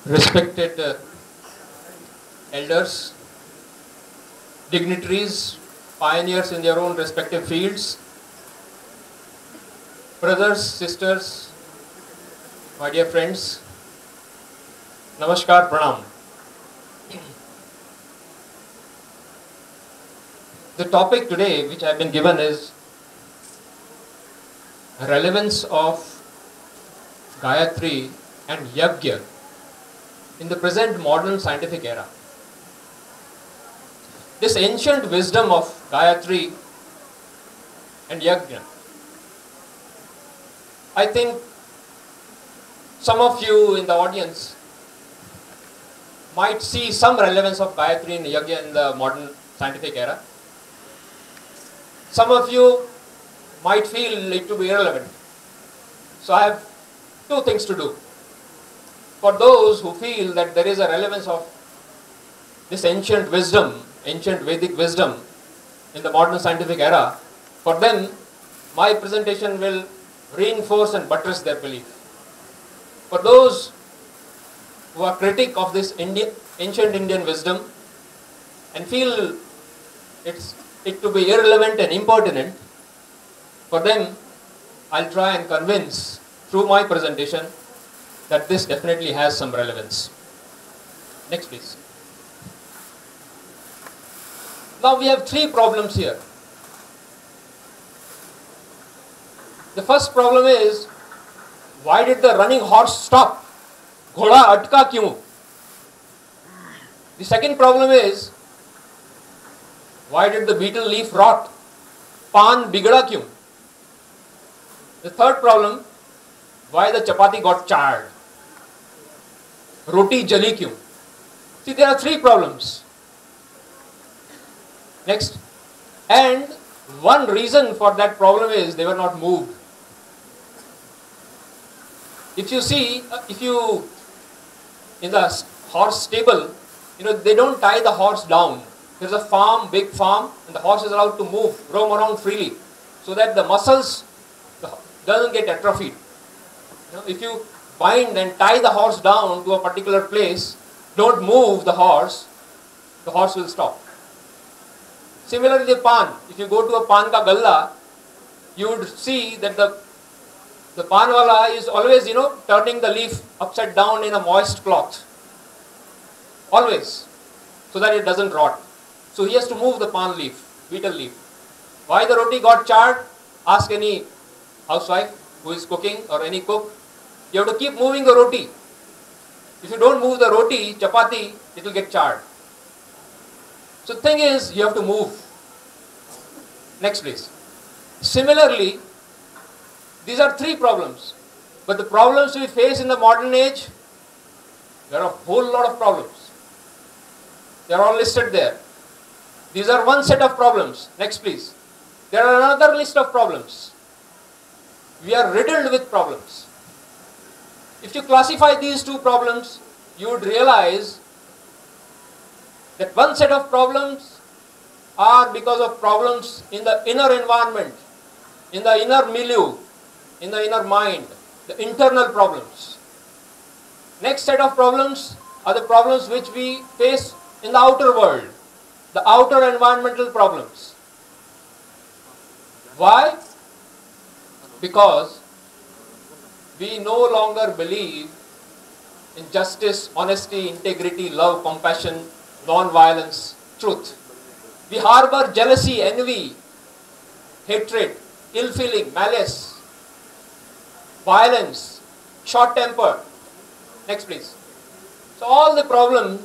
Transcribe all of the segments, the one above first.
Respected elders, dignitaries, pioneers in their own respective fields, brothers, sisters, my dear friends, Namaskar, Pranam. The topic today which I have been given is relevance of Gayatri and Yagya in the present modern scientific era. This ancient wisdom of Gayatri and Yagya, I think some of you in the audience might see some relevance of Gayatri and Yagya in the modern scientific era. Some of you might feel it to be irrelevant. So I have two things to do. For those who feel that there is a relevance of this ancient wisdom, ancient Vedic wisdom in the modern scientific era, for them my presentation will reinforce and buttress their belief. For those who are critic of this ancient Indian wisdom and feel it to be irrelevant and impertinent, for them I'll try and convince through my presentation that this definitely has some relevance. Next please. Now we have three problems here. The first problem is, why did the running horse stop? Ghoda atka kyun? The second problem is, why did the betel leaf rot? Pan bigada kyun? The third problem, why the chapati got charred? Roti jali kyun? See, there are three problems. Next. And one reason for that problem is they were not moved. If you see, in the horse stable, they don't tie the horse down. There's a farm, big farm, and the horse is allowed to move, roam around freely, so that the muscles doesn't get atrophied. If you bind and tie the horse down to a particular place, don't move the horse will stop. Similarly, the pan, if you go to a pan ka galla, you would see that the pan wala is always, turning the leaf upside down in a moist cloth. Always. So that it doesn't rot. So he has to move the pan leaf, betel leaf. Why the roti got charred? Ask any housewife who is cooking or any cook. You have to keep moving the roti. If you don't move the roti, chapati, it will get charred. So the thing is, you have to move. Next please. Similarly, these are three problems. But the problems we face in the modern age, there are a whole lot of problems. They are all listed there. These are one set of problems. Next please. There are another list of problems. We are riddled with problems. If you classify these two problems, you would realize that one set of problems are because of problems in the inner environment, in the inner milieu, in the inner mind, the internal problems. Next set of problems are the problems which we face in the outer world, the outer environmental problems. Why? Because we no longer believe in justice, honesty, integrity, love, compassion, non-violence, truth. We harbor jealousy, envy, hatred, ill-feeling, malice, violence, short temper. Next please. So all the problems,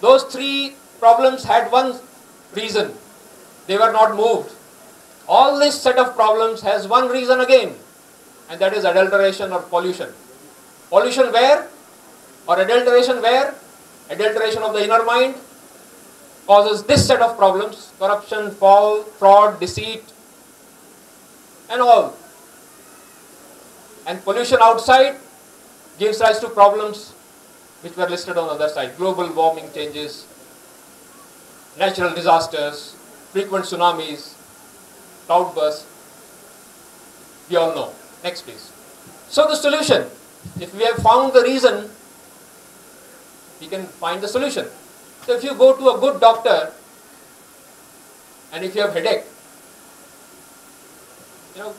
those three problems had one reason. They were not moved. All this set of problems has one reason again, and that is adulteration or pollution. Pollution where? Or adulteration where? Adulteration of the inner mind causes this set of problems: corruption, fraud, deceit, and all. And pollution outside gives rise to problems which were listed on the other side: global warming changes, natural disasters, frequent tsunamis, cloudbursts. We all know. Next please. So the solution, if we have found the reason we can find the solution. So if you go to a good doctor and if you have headache,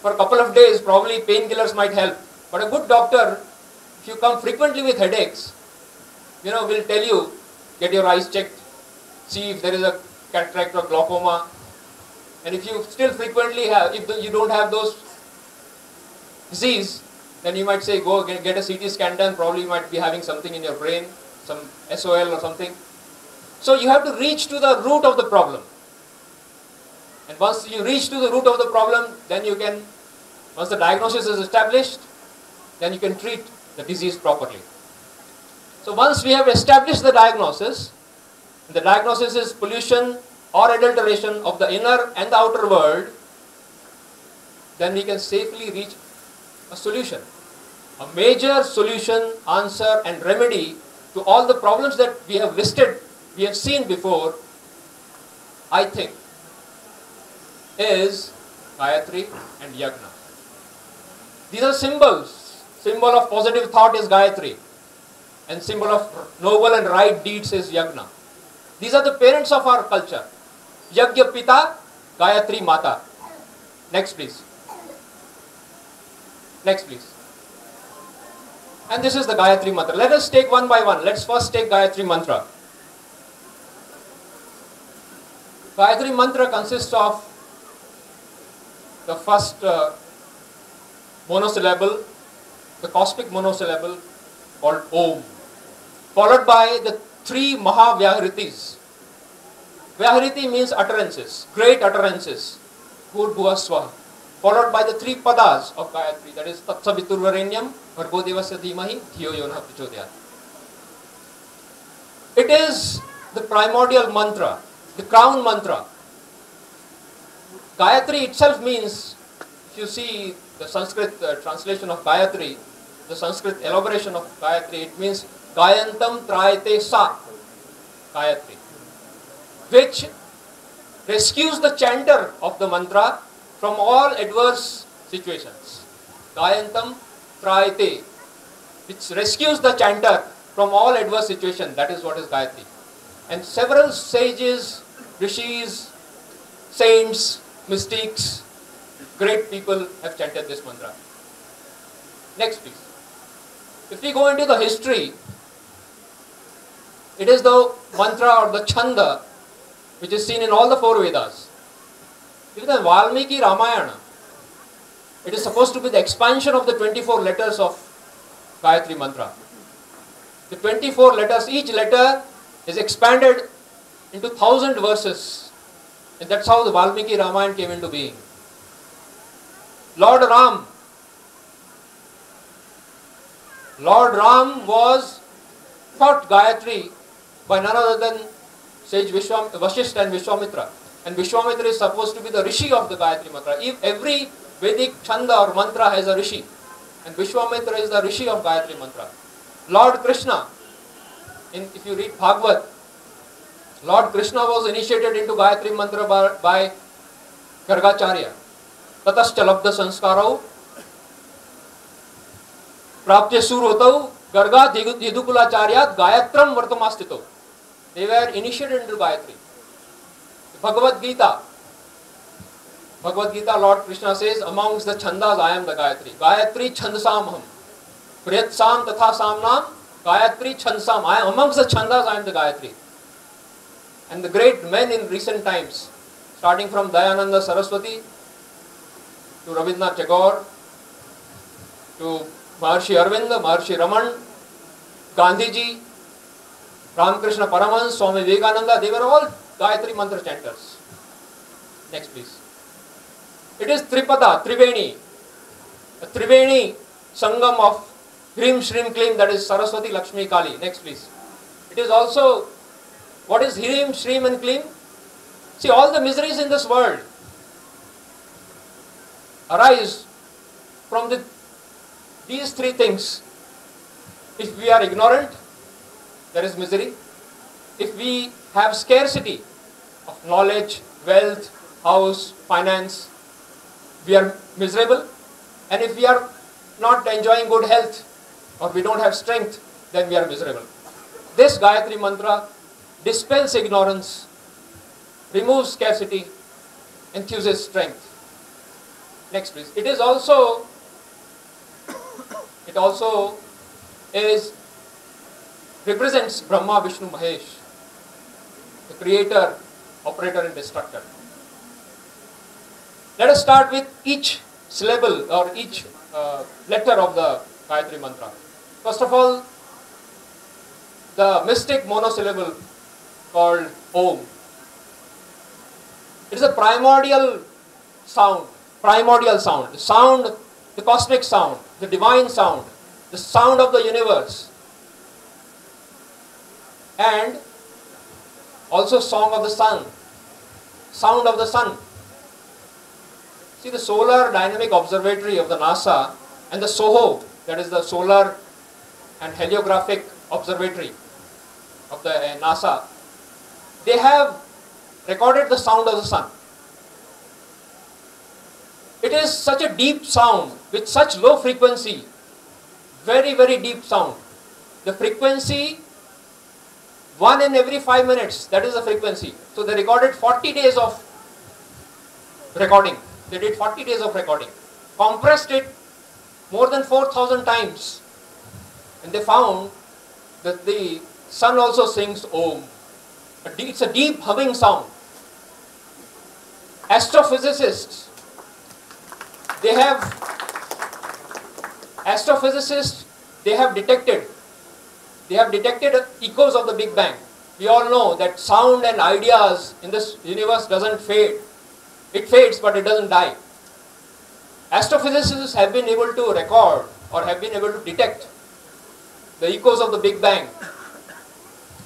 for a couple of days probably painkillers might help. But a good doctor, if you come frequently with headaches, will tell you, get your eyes checked, see if there is a cataract or glaucoma. And if you still frequently have, if you don't have those disease, then you might say, go get a CT scan done, probably you might be having something in your brain, some SOL or something. So you have to reach to the root of the problem. And once you reach to the root of the problem, then you can, once the diagnosis is established, then you can treat the disease properly. So once we have established the diagnosis is pollution or adulteration of the inner and the outer world, then we can safely reach a solution. A major solution, answer and remedy to all the problems that we have listed, we have seen before, I think, is Gayatri and Yagna. These are symbols. Symbol of positive thought is Gayatri, and symbol of noble and right deeds is Yagna. These are the parents of our culture. Yagya Pita, Gayatri Mata. Next please. Next please. And this is the Gayatri Mantra. Let us take one by one. Let's first take Gayatri Mantra. Gayatri Mantra consists of the first monosyllable, the cosmic monosyllable called Om, followed by the three Mahavyahritis. Vyahriti means utterances, great utterances, Bhur Swaha, followed by the three padas of Gayatri, that is Tatsaviturvarenyam, Bhargo Devasya Dhimahi, Dhiyo Yona Prachodayat. It is the primordial mantra, the crown mantra. Gayatri itself means, if you see the Sanskrit translation of Gayatri, the Sanskrit elaboration of Gayatri, it means Gayantam Trayate Sa, Gayatri, which rescues the chanter of the mantra from all adverse situations. Gayantam Trayate, which rescues the chanter from all adverse situations. That is what is Gayatri. And several sages, rishis, saints, mystics, great people have chanted this mantra. Next please. If we go into the history, it is the mantra or the chanda which is seen in all the four Vedas. Even the Valmiki Ramayana, it is supposed to be the expansion of the 24 letters of Gayatri Mantra. The 24 letters, each letter is expanded into 1,000 verses. And that's how the Valmiki Ramayana came into being. Lord Ram was taught Gayatri by none other than sage Vashishta and Vishwamitra. And Vishwamitra is supposed to be the Rishi of the Gayatri Mantra. If every Vedic chanda or mantra has a Rishi, and Vishwamitra is the Rishi of Gayatri Mantra. Lord Krishna, if you read Bhagavad, Lord Krishna was initiated into Gayatri Mantra by Gargacharya. Tatascha labdha sanskarau praptya surotau garga didukulacharyat gayatram vartamastito. They were initiated into Gayatri. Bhagavad Gita, Lord Krishna says, amongst the chandas I am the Gayatri. Gayatri chandasamham. Priyatsam tatha samnam Gayatri chandsam. I am amongst the chandas I am the Gayatri. And the great men in recent times, starting from Dayananda Saraswati to Rabindranath Tagore, to Maharshi Arvinda, Maharshi Raman, Gandhiji, Ramakrishna Paramahans, Swami Vivekananda, they were all Gayatri Mantra chanters. Next please. It is Tripada, Triveni, a Triveni Sangam of Hrim, Shrim, Klim, that is Saraswati, Lakshmi, Kali. Next please. It is also, what is Hrim, Shrim and Klim? See, all the miseries in this world arise from these three things. If we are ignorant, there is misery. If we have scarcity of knowledge, wealth, house, finance, we are miserable. And if we are not enjoying good health or we don't have strength, then we are miserable. This Gayatri mantra dispels ignorance, removes scarcity, enthuses strength. Next please. It also represents Brahma, Vishnu, Mahesh, the creator, operator and destructor. Let us start with each syllable or each letter of the Gayatri mantra. First of all, the mystic monosyllable called Om. It is a primordial sound, the cosmic sound, the divine sound, the sound of the universe, and also song of the sun, sound of the sun. See, the Solar Dynamic Observatory of the NASA and the SOHO, that is the Solar and Heliographic Observatory of the NASA, they have recorded the sound of the sun. It is such a deep sound with such low frequency, very, very deep sound. The frequency, 1 in every 5 minutes, that is the frequency. So they recorded 40 days of recording. They did 40 days of recording, compressed it more than 4,000 times, and they found that the sun also sings Om. It's a deep humming sound. Astrophysicists, they have detected echoes of the Big Bang. We all know that sound and ideas in this universe doesn't fade. It fades, but it doesn't die. Astrophysicists have been able to record or have been able to detect the echoes of the Big Bang.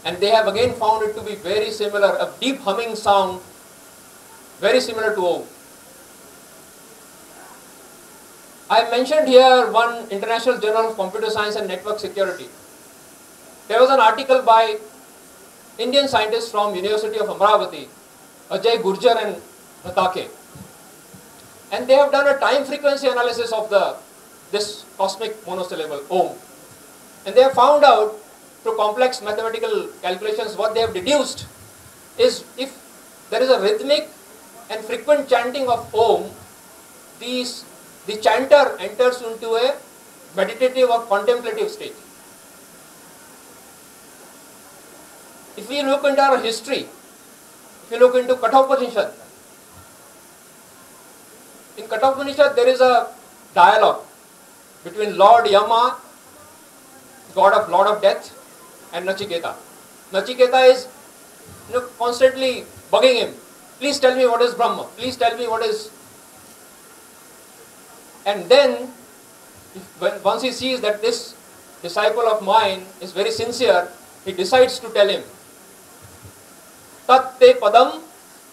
And they have again found it to be very similar, a deep humming sound, very similar to Om. I mentioned here one International Journal of Computer Science and Network Security. There was an article by Indian scientists from University of Amravati, Ajay Gurjar and Ratake. And they have done a time frequency analysis of this cosmic monosyllable, Om. And they have found out through complex mathematical calculations, what they have deduced is if there is a rhythmic and frequent chanting of Om, the chanter enters into a meditative or contemplative state. If we look into our history, if you look into Kathopanishad, in Kathopanishad there is a dialogue between Lord Yama, Lord of Death, and Nachiketa. Nachiketa is constantly bugging him. Please tell me what is Brahma. Please tell me what is. And then, once he sees that this disciple of mine is very sincere, he decides to tell him. Tat te padam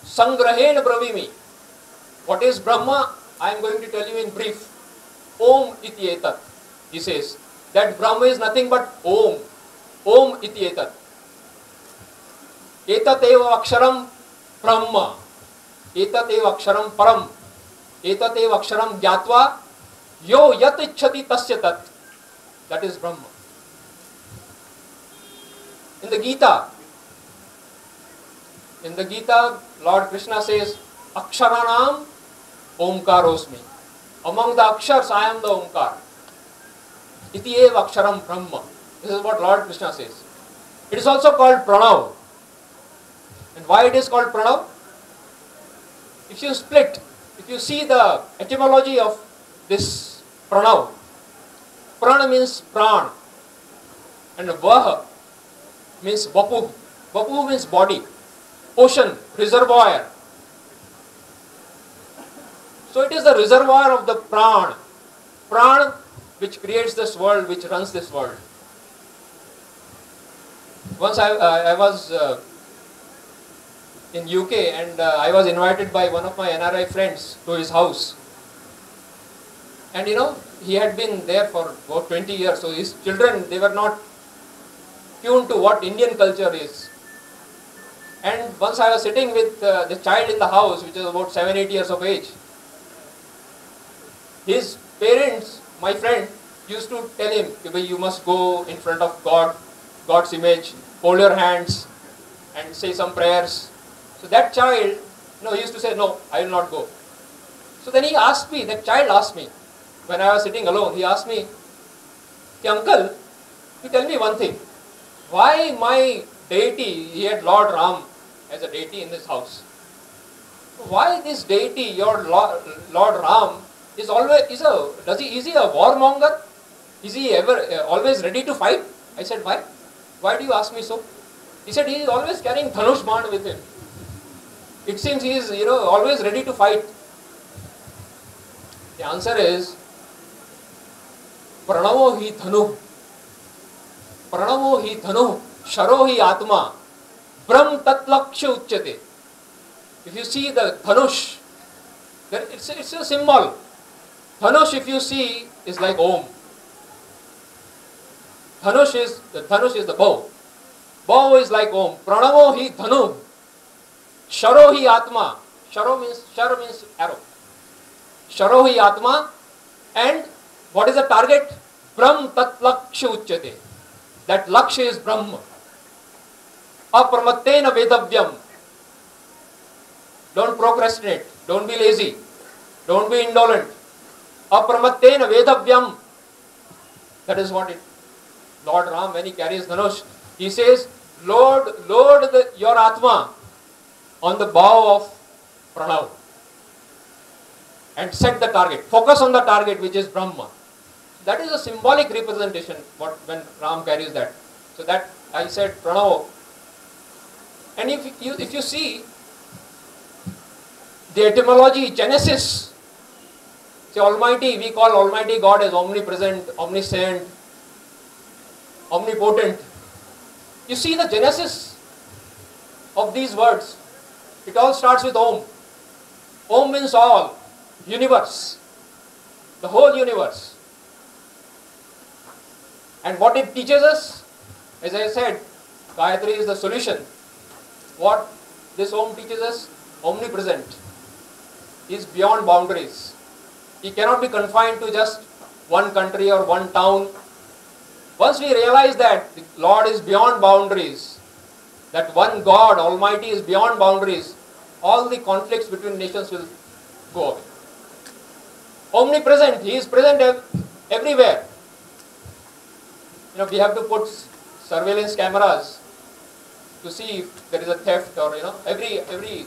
sangrahen bravimi. What is Brahma? I am going to tell you in brief. Om iti etat. He says that Brahma is nothing but Om. Om iti etat. Etat eva aksharam Brahma. Etat eva aksharam param. Etat eva aksharam gyatva yo yat ichchati tasya tat. That is Brahma. In the Gita, Lord Krishna says, Aksharanam Omkarosmi. Among the Akshars, I am the Omkar. Iti eva aksharam Brahma. This is what Lord Krishna says. It is also called Pranav. And why it is called Pranav? If you see the etymology of this Pranav, Prana means pran, and Vaha means Vapu. Vapu means body, ocean, reservoir. So it is the reservoir of the pran, which creates this world, which runs this world. Once I was in UK and I was invited by one of my NRI friends to his house. And he had been there for about 20 years, so his children, they were not tuned to what Indian culture is. And once I was sitting with the child in the house, which is about 7-8 years of age, his parents, my friend, used to tell him, you must go in front of God God's image, hold your hands and say some prayers. So that child, he used to say, no, I will not go. So then he asked me, that child asked me, when I was sitting alone, he asked me, uncle, you tell me one thing. Why my deity, he had Lord Ram as a deity in his house. Why this deity, your Lord Ram, is he a warmonger? Is he ever always ready to fight? I said, why? Why do you ask me so? He said, he is always carrying Dhanush Baan with him. It seems he is, always ready to fight. The answer is, Pranavo hi dhanu, Pranavo hi dhanu, Sharo hi atma, Brahm tat laksha uchyate. If you see the Dhanush, it's a symbol. Dhanush, if you see, is like Om. Dhanush is the bow. Bow is like Om. Pranavo hi dhanu, Sharo hi atma. Sharo means arrow. Sharo hi atma, and what is the target? Brahm tat laksha uchyate. That laksha is Brahma. Apramattena vedavyam. Don't procrastinate. Don't be lazy. Don't be indolent. Apramattena vedavyam. That is what it. Lord Ram, when he carries Dhanush, he says, load your Atma on the bow of Pranav and set the target. Focus on the target, which is Brahma. That is a symbolic representation when Ram carries that. So that I said Pranav. And if you see the etymology, Genesis, say Almighty, we call Almighty God as omnipresent, omniscient, omnipotent. You see the genesis of these words. It all starts with Om. Om means all, universe, the whole universe. And what it teaches us, as I said, Gayatri is the solution. What this Om teaches us, omnipresent. He is beyond boundaries. He cannot be confined to just one country or one town. Once we realize that the Lord is beyond boundaries, that one God, Almighty, is beyond boundaries, all the conflicts between nations will go away. Omnipresent, He is present everywhere. We have to put surveillance cameras to see if there is a theft, or every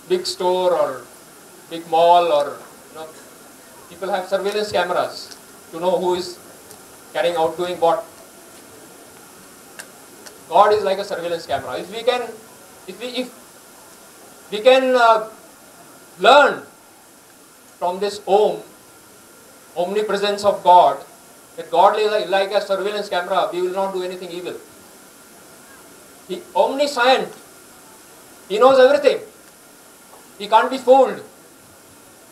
big store or big mall, or people have surveillance cameras to know who is carrying out, doing what. God is like a surveillance camera. If we can learn from this Om, omnipresence of God, that God is like a surveillance camera, we will not do anything evil. He omniscient. He knows everything. He can't be fooled.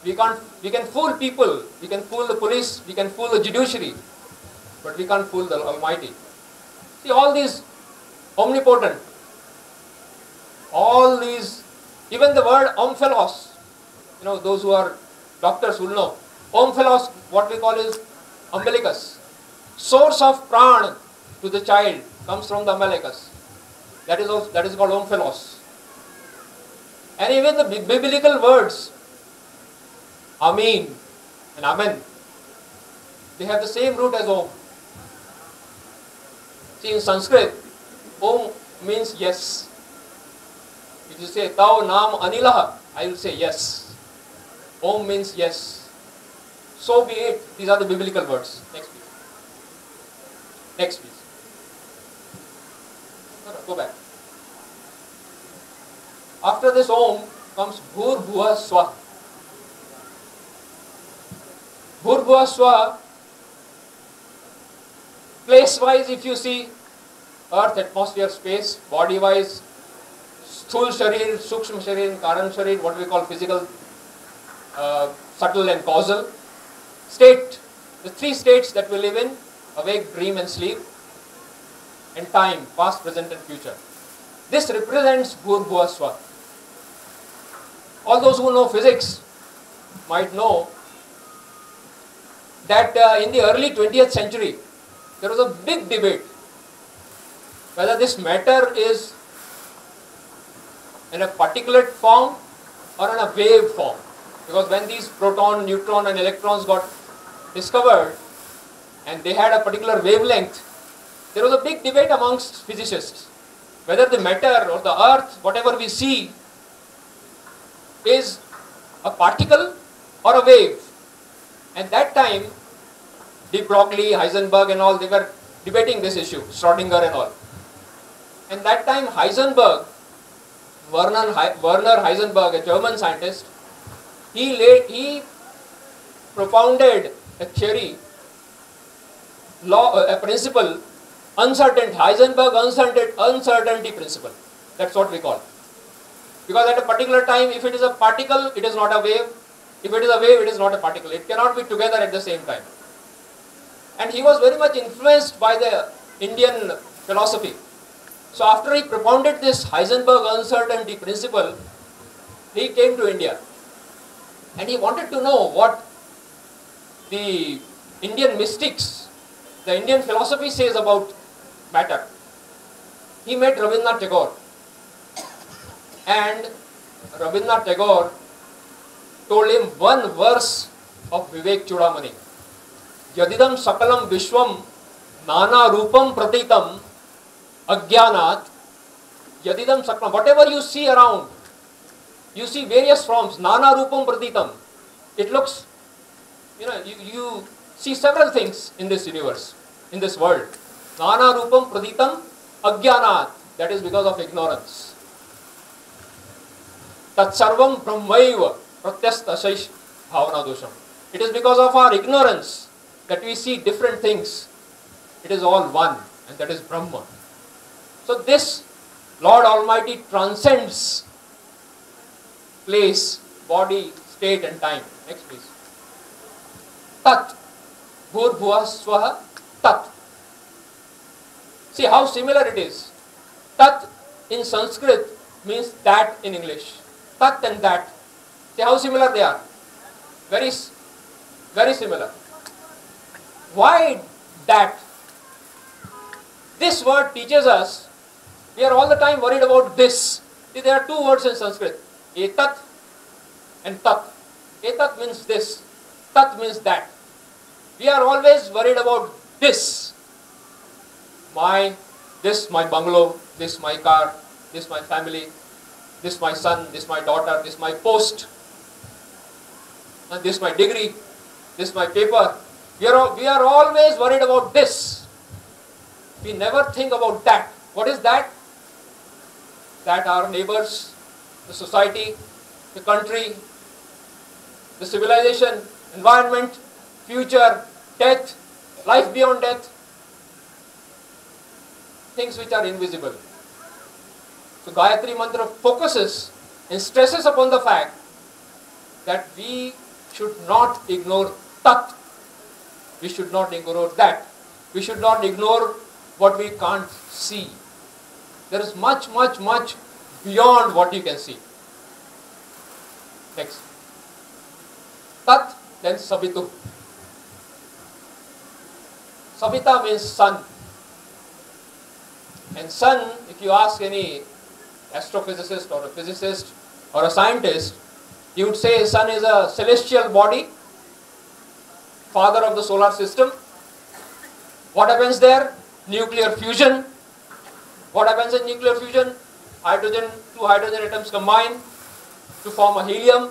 We can fool people. We can fool the police. We can fool the judiciary. But we can't fool the Almighty. See, all these omnipotent, all these, even the word omphalos, those who are doctors will know. Omphalos, what we call is umbilicus. Source of prana to the child comes from the umbilicus. That is called omphalos. And even the biblical words, Amin and Amen, they have the same root as Om. See, in Sanskrit, Om means yes. If you say, Tau Nam Anilah, I will say yes. Om means yes. So be it. These are the biblical words. Next please. Next please. No, go back. After this Om comes Bhur Bhuva Swah. Bhur Bhuva Swah, place-wise, if you see, earth, atmosphere, space, body-wise, Sthul Sharir, Sukshma Sharir, Karan Sharir, what we call physical, subtle and causal. State, the three states that we live in, awake, dream and sleep, and time, past, present and future. This represents Bhur Bhuva Swah. All those who know physics might know that in the early 20th century, there was a big debate whether this matter is in a particulate form or in a wave form. Because when these proton, neutron and electrons got discovered and they had a particular wavelength, there was a big debate amongst physicists whether the matter or the earth, whatever we see, is a particle or a wave. And that time, de Broglie, Heisenberg and all, they were debating this issue, Schrodinger and all. And that time Heisenberg, Werner Heisenberg, a German scientist, he propounded a theory, a principle, Heisenberg uncertainty principle. That's what we call it. Because at a particular time, if it is a particle, it is not a wave. If it is a wave, it is not a particle. It cannot be together at the same time. And he was very much influenced by the Indian philosophy. So after he propounded this Heisenberg uncertainty principle, he came to India. And he wanted to know what the Indian mystics, the Indian philosophy says about matter. He met Rabindranath Tagore. And Rabindranath Tagore told him one verse of Vivek Chudamani. Yadidam sakalam vishwam nana rupam pratitam agyanat yadidam sakalam. Whatever you see around, you see various forms. Nana rupam pratitam. It looks, you see several things in this universe, in this world. Nana rupam pratitam agyanat. That is because of ignorance. Tat sarvam brahmaiva pratyastasaish bhavana dosham. It is because of our ignorance that we see different things. It is all one, and that is Brahma. So this Lord Almighty transcends place, body, state and time. Next please. Tat. Bhur bhuva swaha tat. See how similar it is. Tat in Sanskrit means that in English. Tat and that. See how similar they are. Very similar. Why that? This word teaches us, we are all the time worried about this. See, there are two words in Sanskrit. Etat and tat. Etat means this. Tat means that. We are always worried about this. This my bungalow, this my car, this my family, this my son, this my daughter, this my post, and this my degree, this my paper. We are always worried about this. We never think about that. What is that? That our neighbors, the society, the country, the civilization, environment, future, death, life beyond death, things which are invisible. So Gayatri Mantra focuses and stresses upon the fact that we should not ignore Tat. We should not ignore that. We should not ignore what we can't see. There is much, much, much beyond what you can see. Next. Tat, then Sabitu. Sabita means sun. And sun, if you ask any astrophysicist or a physicist or a scientist, he would say sun is a celestial body, father of the solar system. What happens there? Nuclear fusion. What happens in nuclear fusion? Two hydrogen atoms combine to form a helium,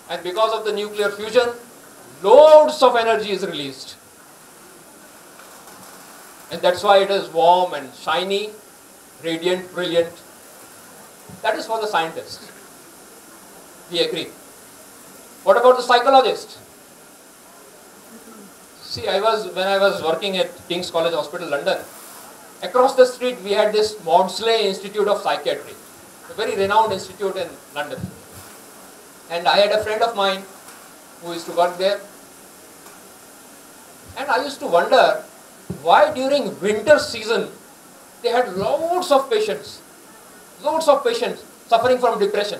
and because of the nuclear fusion, loads of energy is released. And that's why it is warm and shiny, radiant, brilliant. That is for the scientist. We agree. What about the psychologist? See, when I was working at King's College Hospital, London, across the street we had this Maudsley Institute of Psychiatry, a very renowned institute in London. And I had a friend of mine who used to work there. And I used to wonder why during winter season they had loads of patients suffering from depression.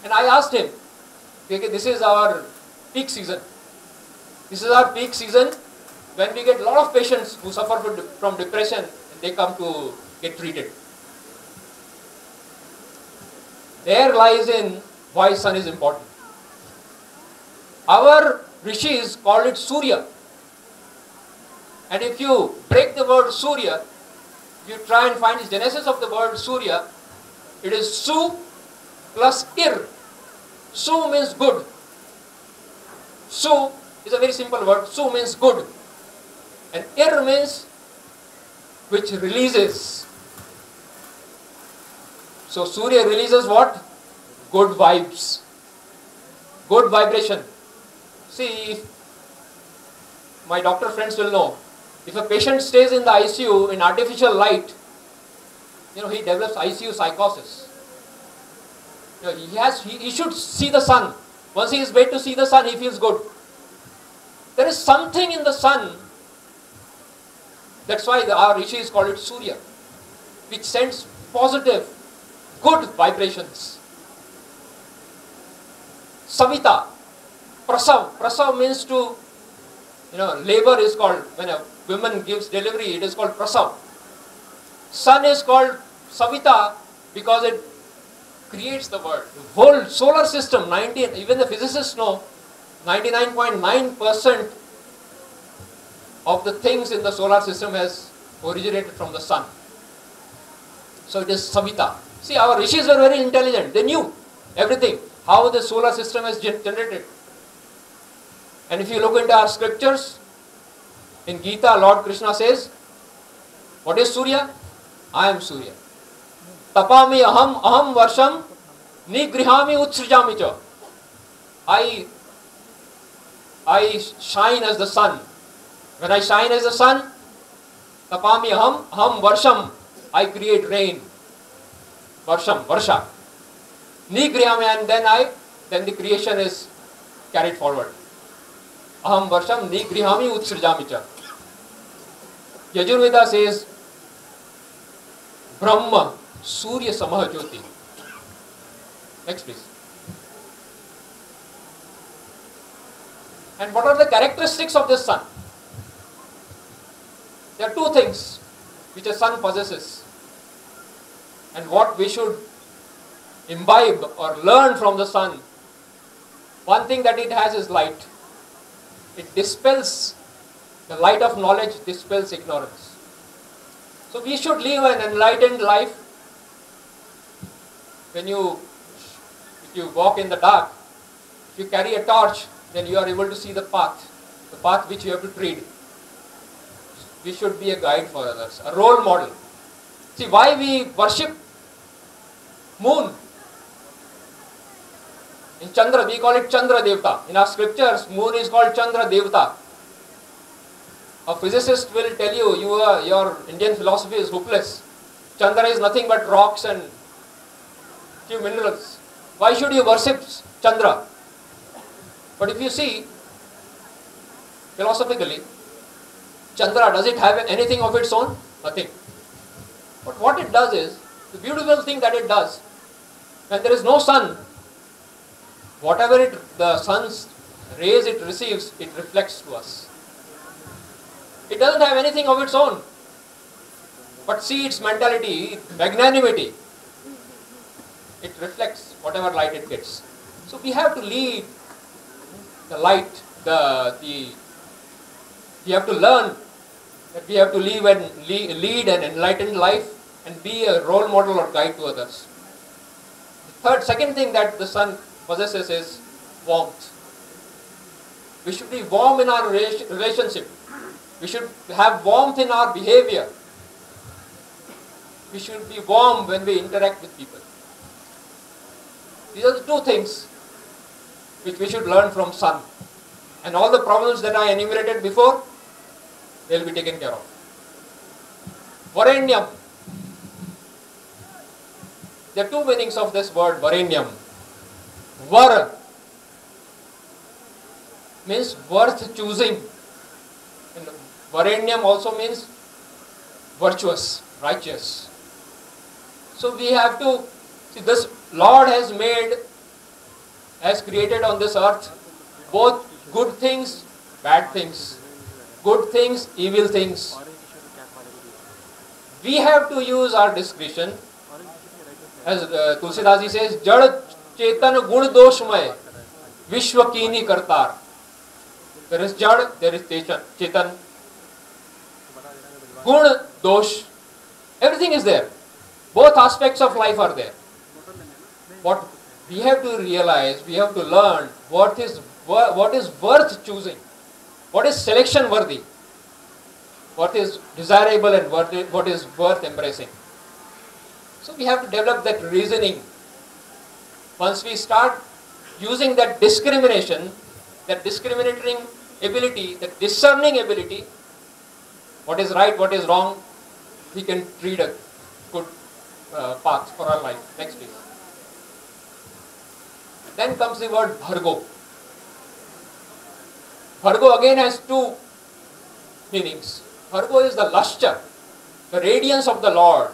And I asked him, okay, this is our peak season. This is our peak season when we get a lot of patients who suffer from depression and they come to get treated. There lies in why sun is important. Our rishis called it Surya. And if you break the word Surya, if you try and find the genesis of the word Surya, it is Su plus Ir. Su means good. Su is a very simple word. Su means good. And Ir means which releases. So Surya releases what? Good vibes. Good vibration. See, my doctor friends will know, if a patient stays in the ICU in artificial light, he develops ICU psychosis. He should see the sun. Once he is made to see the sun, he feels good. There is something in the sun, that's why our rishis call it Surya, which sends positive, good vibrations. Savita, prasav. Prasav means to, labor is called, when a woman gives delivery, it is called prasav. Sun is called Savita because it creates the world. The whole solar system, even the physicists know, 99.9% of the things in the solar system has originated from the sun. So it is Savita. See, our rishis were very intelligent. They knew everything, how the solar system is generated. And if you look into our scriptures, in Gita, Lord Krishna says, what is Surya? I am Surya. Tapami aham varsham nigrihami utsrijami cha. I shine as the sun. When I shine as the sun, tapami aham varsham, I create rain. Varsham, varsha. Nigrihami, and then the creation is carried forward. Aham varsham nigrihami utsrijami cha. Yajurveda says, Brahma, Surya Samah Jyoti. Next, please. And what are the characteristics of this sun? There are two things which a sun possesses, and what we should imbibe or learn from the sun. One thing that it has is light. It dispels, the light of knowledge dispels ignorance. So we should live an enlightened life. If you walk in the dark, if you carry a torch, then you are able to see the path which you have to tread. We should be a guide for others, a role model. See, why we worship moon? In Chandra, we call it Chandra Devta. In our scriptures, moon is called Chandra Devta. A physicist will tell you, your Indian philosophy is hopeless. Chandra is nothing but rocks and few minerals. Why should you worship Chandra? But if you see, philosophically, Chandra, does it have anything of its own? Nothing. But what it does is, the beautiful thing that it does, when there is no sun, whatever the sun's rays it receives, it reflects to us. It doesn't have anything of its own. But see its mentality, magnanimity. It reflects whatever light it gets. So we have to lead the light, we have to learn that we have to lead an enlightened life and be a role model or guide to others. The second thing that the sun possesses is warmth. We should be warm in our relationship. We should have warmth in our behavior. We should be warm when we interact with people. These are the two things which we should learn from sun. And all the problems that I enumerated before, they will be taken care of. Varenyam. There are two meanings of this word, Varenyam. Var means worth choosing. And Varenyam also means virtuous, righteous. So we have to see, this Lord has created on this earth both good things, bad things, good things, evil things. We have to use our discretion. As Tulsidas says, Jad Chetan Gun Doshmay Vishwa Kini Kartar. There is Jad, there is Chetan. Gun, Dosh, everything is there. Both aspects of life are there. What we have to realize, we have to learn what is worth choosing, what is selection worthy, what is desirable and what is worth embracing. So we have to develop that reasoning. Once we start using that discrimination, that discriminating ability, that discerning ability, what is right, what is wrong, we can treat a good path for our life. Next please. Then comes the word Bhargo. Bhargo again has two meanings. Bhargo is the lustre, the radiance of the Lord,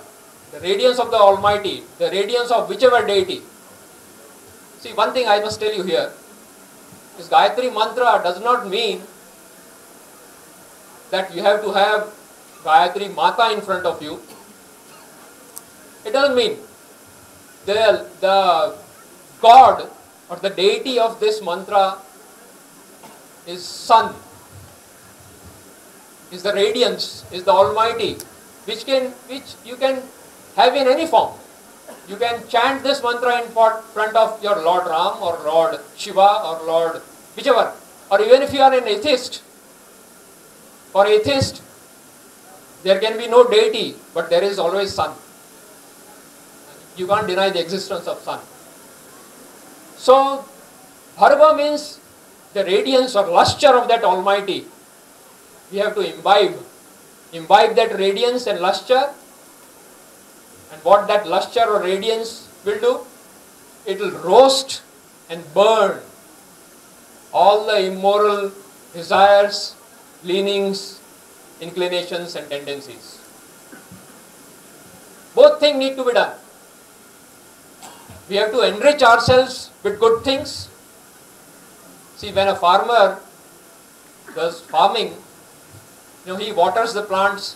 the radiance of the Almighty, the radiance of whichever deity. See, one thing I must tell you here is Gayatri Mantra does not mean that you have to have Gayatri Mata in front of you. It doesn't mean the God or the deity of this mantra is Sun, is the radiance, is the Almighty, which you can have in any form. You can chant this mantra in front of your Lord Ram or Lord Shiva or Lord whichever. Or even if you are an atheist, for atheist, there can be no deity, but there is always sun. You can't deny the existence of sun. So, Bharga means the radiance or lustre of that Almighty. We have to imbibe that radiance and lustre. And what that lustre or radiance will do? It will roast and burn all the immoral desires, leanings, inclinations and tendencies. Both things need to be done. We have to enrich ourselves with good things. See, when a farmer does farming, he waters the plants,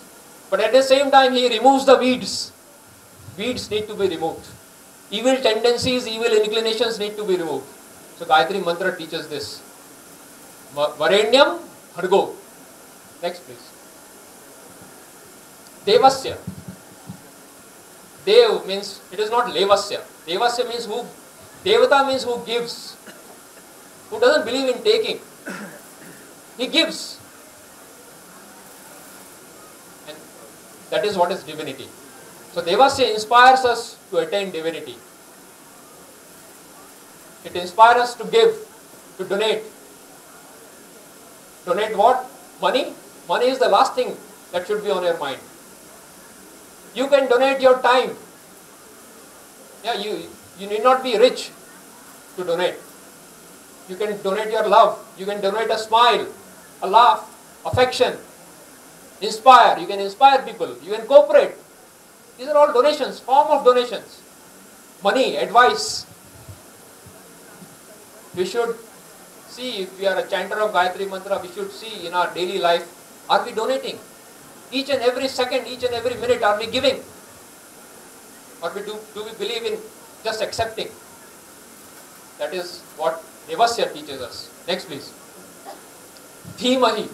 but at the same time he removes the weeds. Weeds need to be removed. Evil tendencies, evil inclinations need to be removed. So Gayatri Mantra teaches this. Varenyam Bhargo. Next please. Devasya. Dev means, it is not Levasya. Devasya means who, Devata means who gives, who doesn't believe in taking. He gives. And that is what is divinity. So Devasya inspires us to attain divinity. It inspires us to give, to donate. Donate what? Money? Money is the last thing that should be on your mind. You can donate your time. Yeah, you need not be rich to donate. You can donate your love. You can donate a smile, a laugh, affection, inspire. You can inspire people. You can cooperate. These are all donations, form of donations. Money, advice. We should see, if we are a chanter of Gayatri Mantra, we should see in our daily life, are we donating? Each and every second, each and every minute, are we giving? Or do we believe in just accepting? That is what Devasya teaches us. Next please. Dhimahi.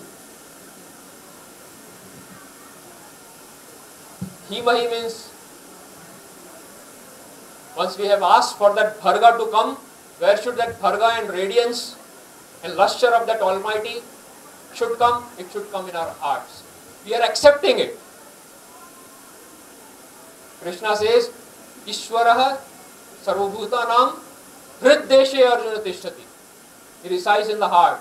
Dhimahi means, once we have asked for that Bharga to come, where should that Bharga and radiance and lustre of that Almighty should come? It should come in our hearts. We are accepting it. Krishna says, Ishwaraha sarvabhutanam hriddeshe arjuna tishtati. He resides in the heart.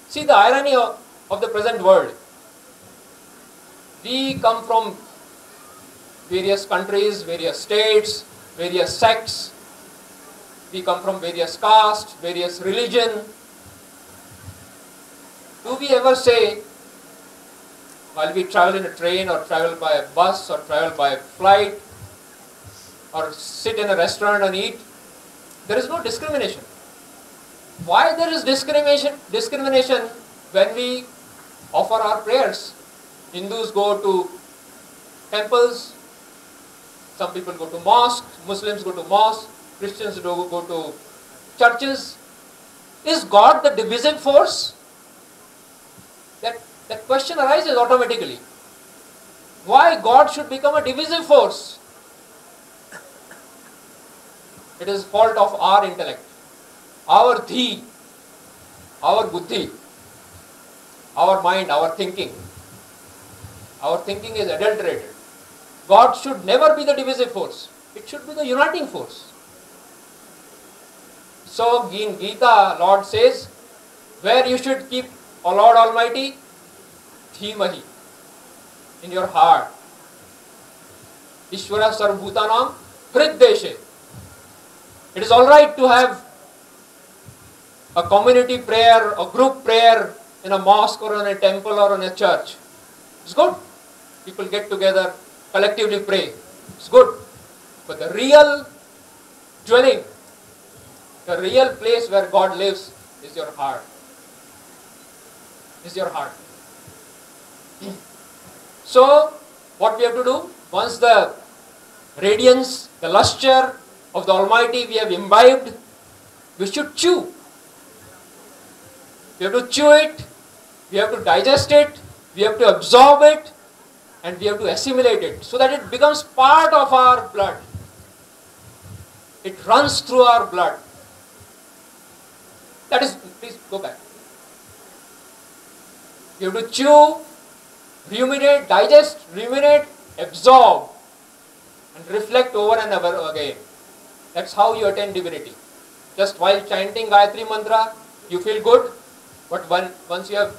See the irony of the present world. We come from various countries, various states, various sects. We come from various castes, various religion. Do we ever say, while we travel in a train or travel by a bus or travel by a flight or sit in a restaurant and eat, there is no discrimination. Why there is discrimination when we offer our prayers? Hindus go to temples, some people go to mosques, Muslims go to mosques, Christians go to churches. Is God the divisive force? That question arises automatically. Why God should become a divisive force? It is fault of our intellect, our dhi, our buddhi, our mind, our thinking. Our thinking is adulterated. God should never be the divisive force. It should be the uniting force. So in Gita, Lord says, where you should keep, O Lord Almighty, dhimahi, in your heart. Ishvara sarvbhutanam hriddeshe. It is alright to have a community prayer, a group prayer in a mosque or in a temple or in a church. It's good. People get together, collectively pray. It's good. But the real dwelling, the real place where God lives is your heart. Is your heart. So, what we have to do? Once the radiance, the lustre of the Almighty we have imbibed, we should chew. We have to chew it, we have to digest it, we have to absorb it, and we have to assimilate it so that it becomes part of our blood. It runs through our blood. That is, please go back. You have to chew, ruminate, digest, ruminate, absorb, and reflect over and over again. That's how you attain divinity. Just while chanting Gayatri Mantra, you feel good, but once you have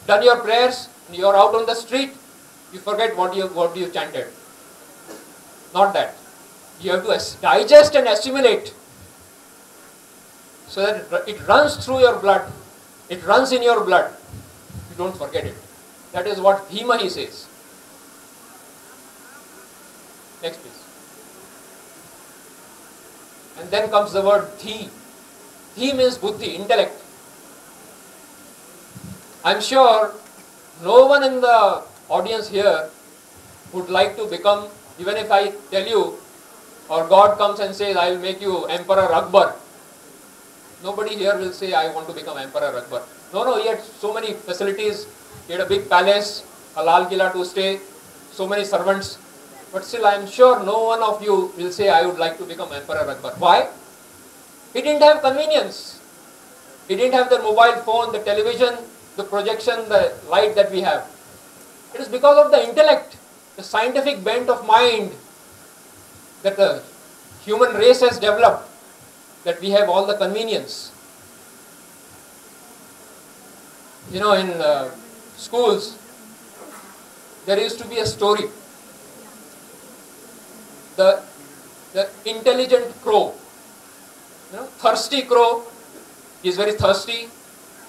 done your prayers, you are out on the street, you forget what you chanted. Not that. You have to digest and assimilate so that it runs through your blood. It runs in your blood. You don't forget it. That is what Dhimahi says. Next please. And then comes the word Dhi. Dhi means buddhi, intellect. I am sure no one in the audience here would like to become, even if I tell you, or God comes and says, I will make you Emperor Akbar. Nobody here will say, I want to become Emperor Akbar. No, he had so many facilities. He had a big palace, a Lal Killa to stay, so many servants. But still, I am sure no one of you will say, I would like to become Emperor Akbar. Why? He didn't have convenience. He didn't have the mobile phone, the television, the projection, the light that we have. It is because of the intellect, the scientific bent of mind that the human race has developed, that we have all the convenience. You know, in schools, there used to be a story. The intelligent crow, thirsty crow, he is very thirsty.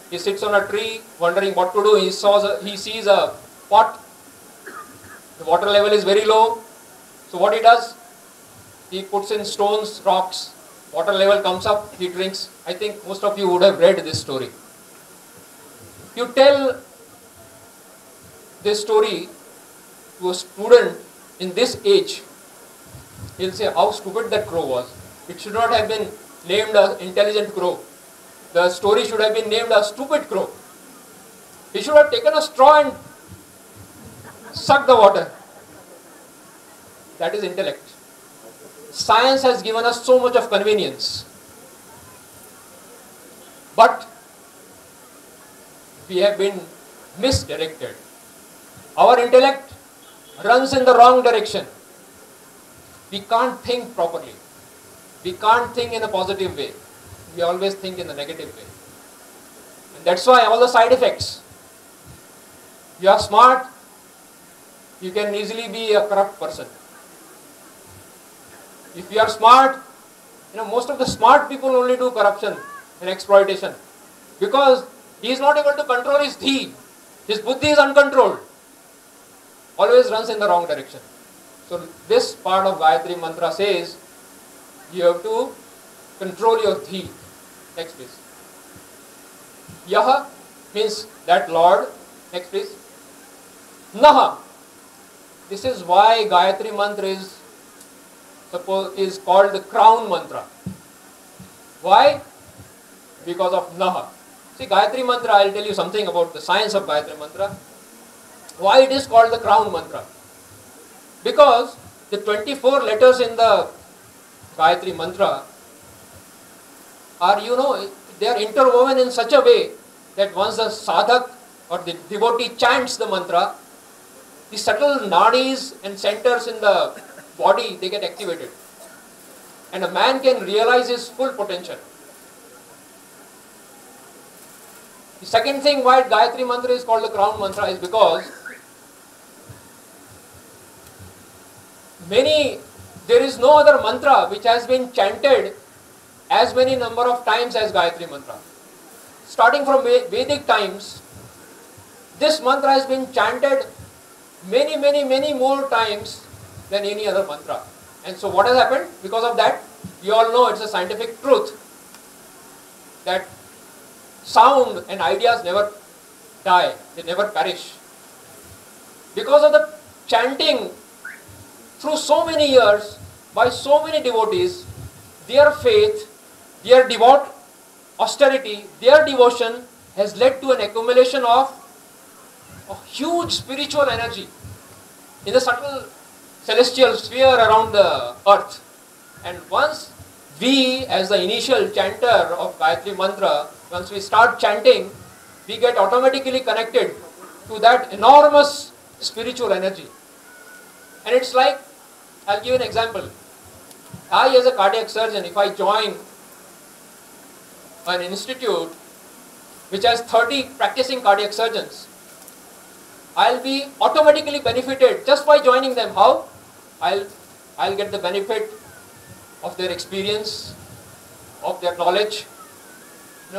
He sits on a tree wondering what to do. He sees a pot. The water level is very low. So what he does? He puts in stones, rocks. Water level comes up. He drinks. I think most of you would have read this story. You tell this story to a student in this age, he'll say how stupid that crow was. It should not have been named an intelligent crow. The story should have been named a stupid crow. He should have taken a straw and sucked the water. That is intellect. Science has given us so much of convenience. But we have been misdirected. Our intellect runs in the wrong direction. We can't think properly. We can't think in a positive way. We always think in a negative way. And that's why all the side effects. You are smart, you can easily be a corrupt person. If you are smart, most of the smart people only do corruption and exploitation. Because he is not able to control his dhi. His buddhi is uncontrolled. Always runs in the wrong direction. So this part of Gayatri Mantra says, you have to control your dhi. Next please. Yaha means that Lord. Next please. Naha. This is why Gayatri mantra is called the crown mantra. Why? Because of Naha. See, Gayatri mantra, I will tell you something about the science of Gayatri mantra. Why it is called the crown mantra? Because the 24 letters in the Gayatri mantra are, they are interwoven in such a way that once the sadhak or the devotee chants the mantra, the subtle nadis and centers in the body, they get activated. And a man can realize his full potential. The second thing why Gayatri mantra is called the crown mantra is because there is no other mantra which has been chanted as many number of times as Gayatri mantra. Starting from Vedic times, this mantra has been chanted many more times than any other mantra. And so what has happened? Because of that, we all know it's a scientific truth that sound and ideas never die, they never perish. Because of the chanting through so many years by so many devotees, their faith, their devout austerity, their devotion has led to an accumulation of a huge spiritual energy in the subtle celestial sphere around the earth. And once we, as the initial chanter of Gayatri mantra, once we start chanting, we get automatically connected to that enormous spiritual energy. And it's like, I'll give an example. I, as a cardiac surgeon, if I join an institute which has 30 practicing cardiac surgeons, I'll be automatically benefited just by joining them. How? I'll get the benefit of their experience, of their knowledge.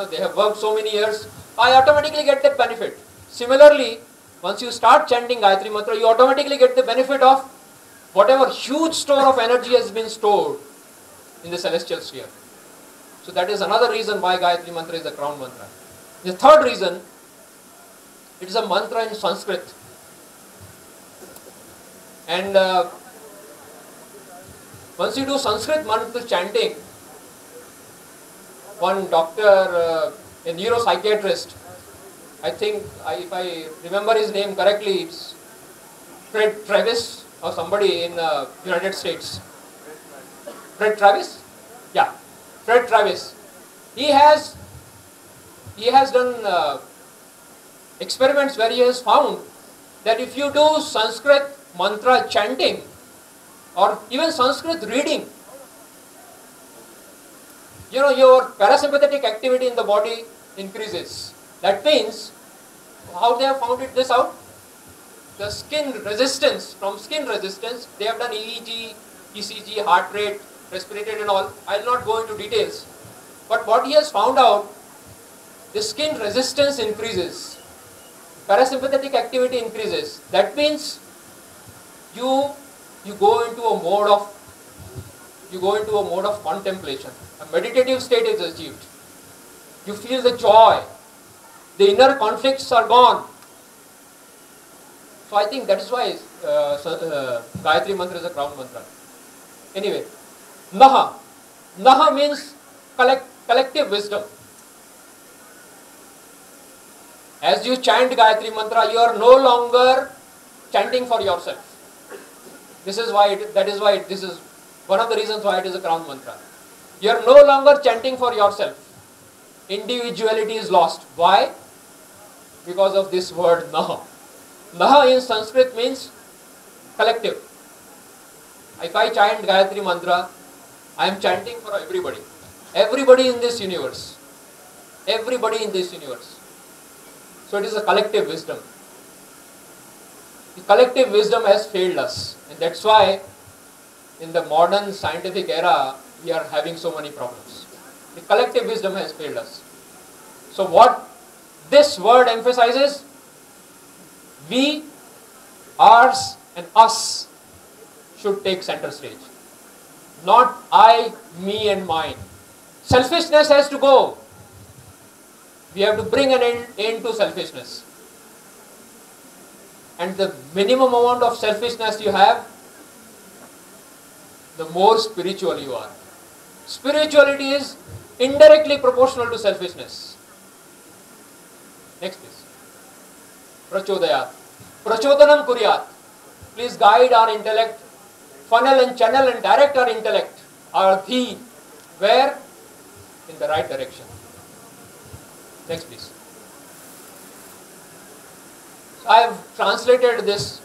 They have worked so many years. I automatically get that benefit. Similarly, once you start chanting Gayatri mantra, you automatically get the benefit of whatever huge store of energy has been stored in the celestial sphere. So that is another reason why Gayatri mantra is the crown mantra. The third reason, it is a mantra in Sanskrit. And once you do Sanskrit mantra chanting, one doctor, a neuropsychiatrist, I think, if I remember his name correctly, it's Fred Travis or somebody in the United States. Fred Travis? Yeah, Fred Travis. He has done experiments where he has found that if you do Sanskrit mantra chanting or even Sanskrit reading, your parasympathetic activity in the body increases. That means, how they have found this out? The skin resistance, from skin resistance, they have done EEG, ECG, heart rate, respiratory and all. I will not go into details. But what he has found out, the skin resistance increases, parasympathetic activity increases. That means you go into a mode of contemplation. A meditative state is achieved. You feel the joy. The inner conflicts are gone. So I think that is why Gayatri mantra is a crown mantra. Anyway, Naha. Naha means collective wisdom. As you chant Gayatri mantra, you are no longer chanting for yourself. This is one of the reasons why it is a crown mantra. You are no longer chanting for yourself. Individuality is lost. Why? Because of this word Naha. Naha in Sanskrit means collective. If I chant Gayatri mantra, I am chanting for everybody. Everybody in this universe. Everybody in this universe. So it is a collective wisdom. The collective wisdom has failed us. And that's why in the modern scientific era, we are having so many problems. The collective wisdom has failed us. So what this word emphasizes, we, ours and us should take center stage. Not I, me and mine. Selfishness has to go. We have to bring an end to selfishness. and the minimum amount of selfishness you have, the more spiritual you are. Spirituality is indirectly proportional to selfishness. Next please. Prachodayat. Prachodanam kuryat. Please guide our intellect, funnel and channel and direct our intellect, our dhi, where? In the right direction. Next please. So I have translated this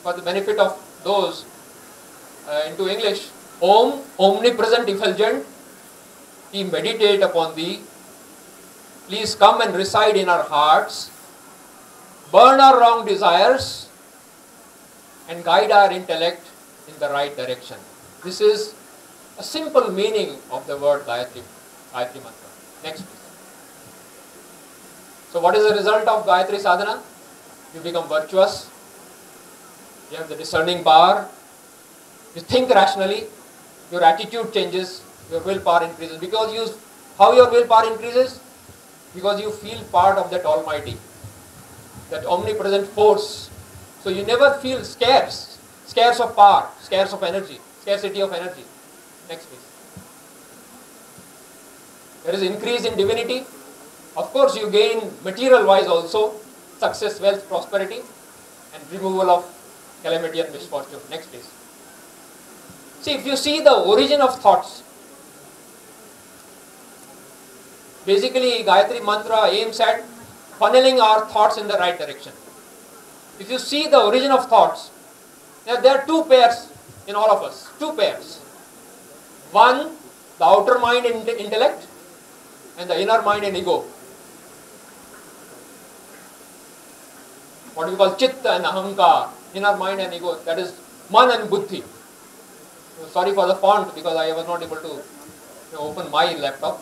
for the benefit of those into English. Om, omnipresent effulgent, we meditate upon thee. Please come and reside in our hearts, burn our wrong desires, and guide our intellect in the right direction. This is a simple meaning of the word Gayatri mantra. Next please. So what is the result of Gayatri sadhana? You become virtuous, you have the discerning power, you think rationally, your attitude changes, your willpower increases. How your willpower increases? Because you feel part of that Almighty, that omnipresent force. So you never feel scarce of power, scarce of energy, scarcity of energy. Next please. There is increase in divinity. Of course you gain material wise also, success, wealth, prosperity, and removal of calamity and misfortune. Next please. See, if you see the origin of thoughts, basically Gayatri mantra aims at funneling our thoughts in the right direction. If you see the origin of thoughts, there are two pairs in all of us, two pairs. One, the outer mind and intellect, and the inner mind and ego. What we call chitta and ahankar, inner mind and ego, that is man and buddhi. Sorry for the font because I was not able to open my laptop.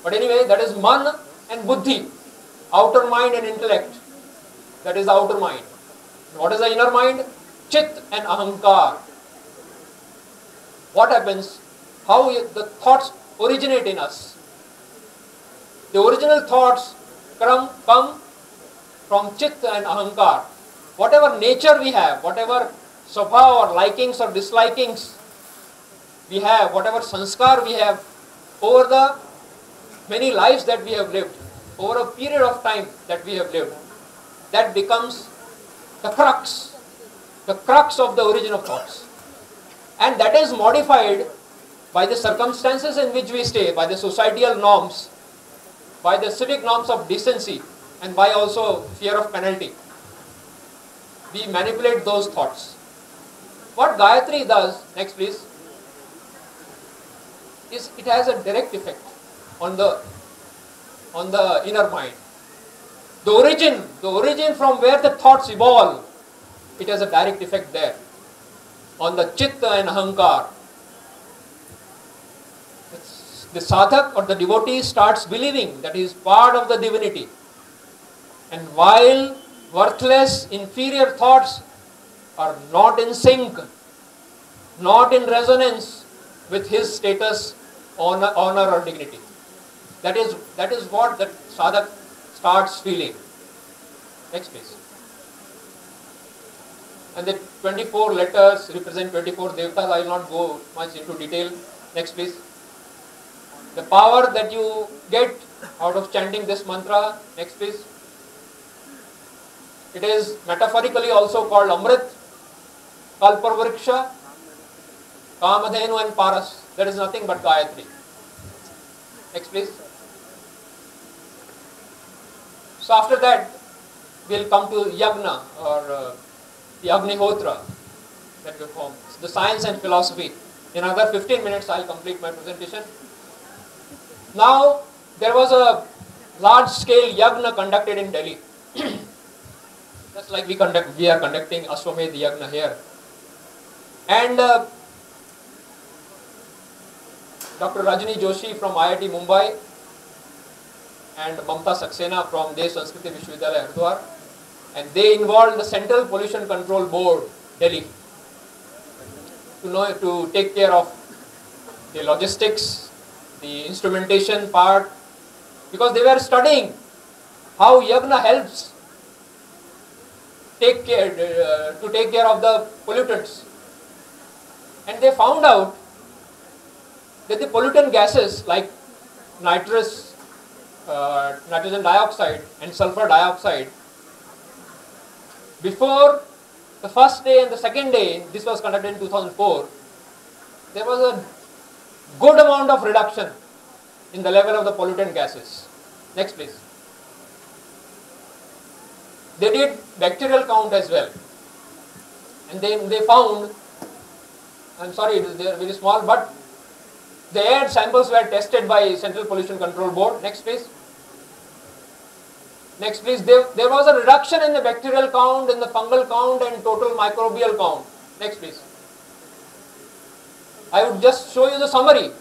But anyway, that is man and buddhi, outer mind and intellect. That is the outer mind. What is the inner mind? Chit and ahankar. What happens? How the thoughts originate in us. The original thoughts come from chit and ahankar. Whatever nature we have, whatever swabha or likings or dislikings we have, whatever sanskar we have over the many lives that we have lived, over a period of time that we have lived, that becomes the crux of the origin of thoughts. And that is modified by the circumstances in which we stay, by the societal norms, by the civic norms of decency, and by also fear of penalty. We manipulate those thoughts. What Gayatri does, next please, is it has a direct effect on the inner mind. The origin from where the thoughts evolve, it has a direct effect there on the chitta and ahankar. The sadhak or the devotee starts believing that he is part of the divinity. And while worthless, inferior thoughts are not in sync, not in resonance with his status, honor or dignity. That is what that sadhak starts feeling. Next please. And the 24 letters represent 24 devatas. I will not go much into detail. Next please. The power that you get out of chanting this mantra. Next please. It is metaphorically also called Amrit, Kalparvriksha, Kamadhenu and Paras. There is nothing but Gayatri. Next please. So after that, we will come to Yagna or the Agnihotra that we form. The science and philosophy. In another 15 minutes, I will complete my presentation. Now, there was a large-scale Yagna conducted in Delhi. Just like we are conducting Ashwamedha Yagna here. And Dr. Rajni Joshi from IIT Mumbai and Mamta Saxena from Sanskriti Vishwavidyalaya, Haridwar, and they involved the Central Pollution Control Board, Delhi, to take care of the logistics, the instrumentation part, because they were studying how Yagna helps take care of the pollutants. And they found out that the pollutant gases like nitrogen dioxide and sulfur dioxide, before the first day and the second day, this was conducted in 2004, there was a good amount of reduction in the level of the pollutant gases. Next please. They did bacterial count as well, and then they found, I'm sorry, they are very small, but the air samples were tested by Central Pollution Control Board. Next please. Next please. There was a reduction in the bacterial count, in the fungal count and total microbial count. Next please. I would just show you the summary.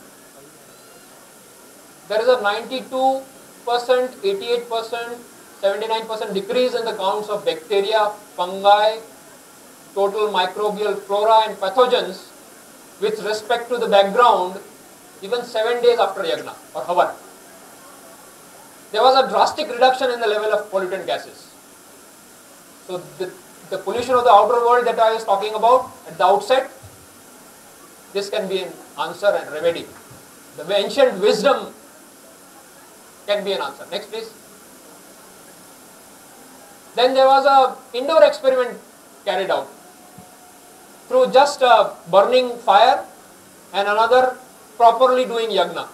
There is a 92%, 88%, 79% decrease in the counts of bacteria, fungi, total microbial flora and pathogens with respect to the background even 7 days after yagna or havan. There was a drastic reduction in the level of pollutant gases. So the pollution of the outer world that I was talking about at the outset, this can be an answer and remedy. The ancient wisdom can be an answer. Next please. Then there was a indoor experiment carried out through just burning fire and another properly doing yagna.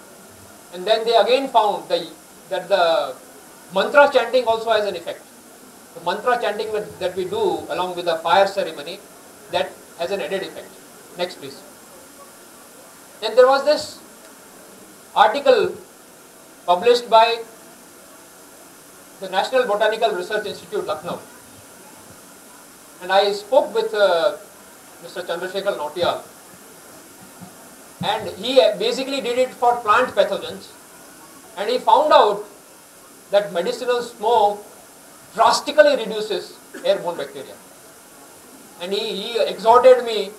And then they again found that the mantra chanting also has an effect. The mantra chanting that we do along with the fire ceremony, that has an added effect. Next please. Then there was this article published by the National Botanical Research Institute, Lucknow. And I spoke with Mr. Chandrasekhar Nautiyal. And he basically did it for plant pathogens. And he found out that medicinal smoke drastically reduces airborne bacteria. And he exhorted me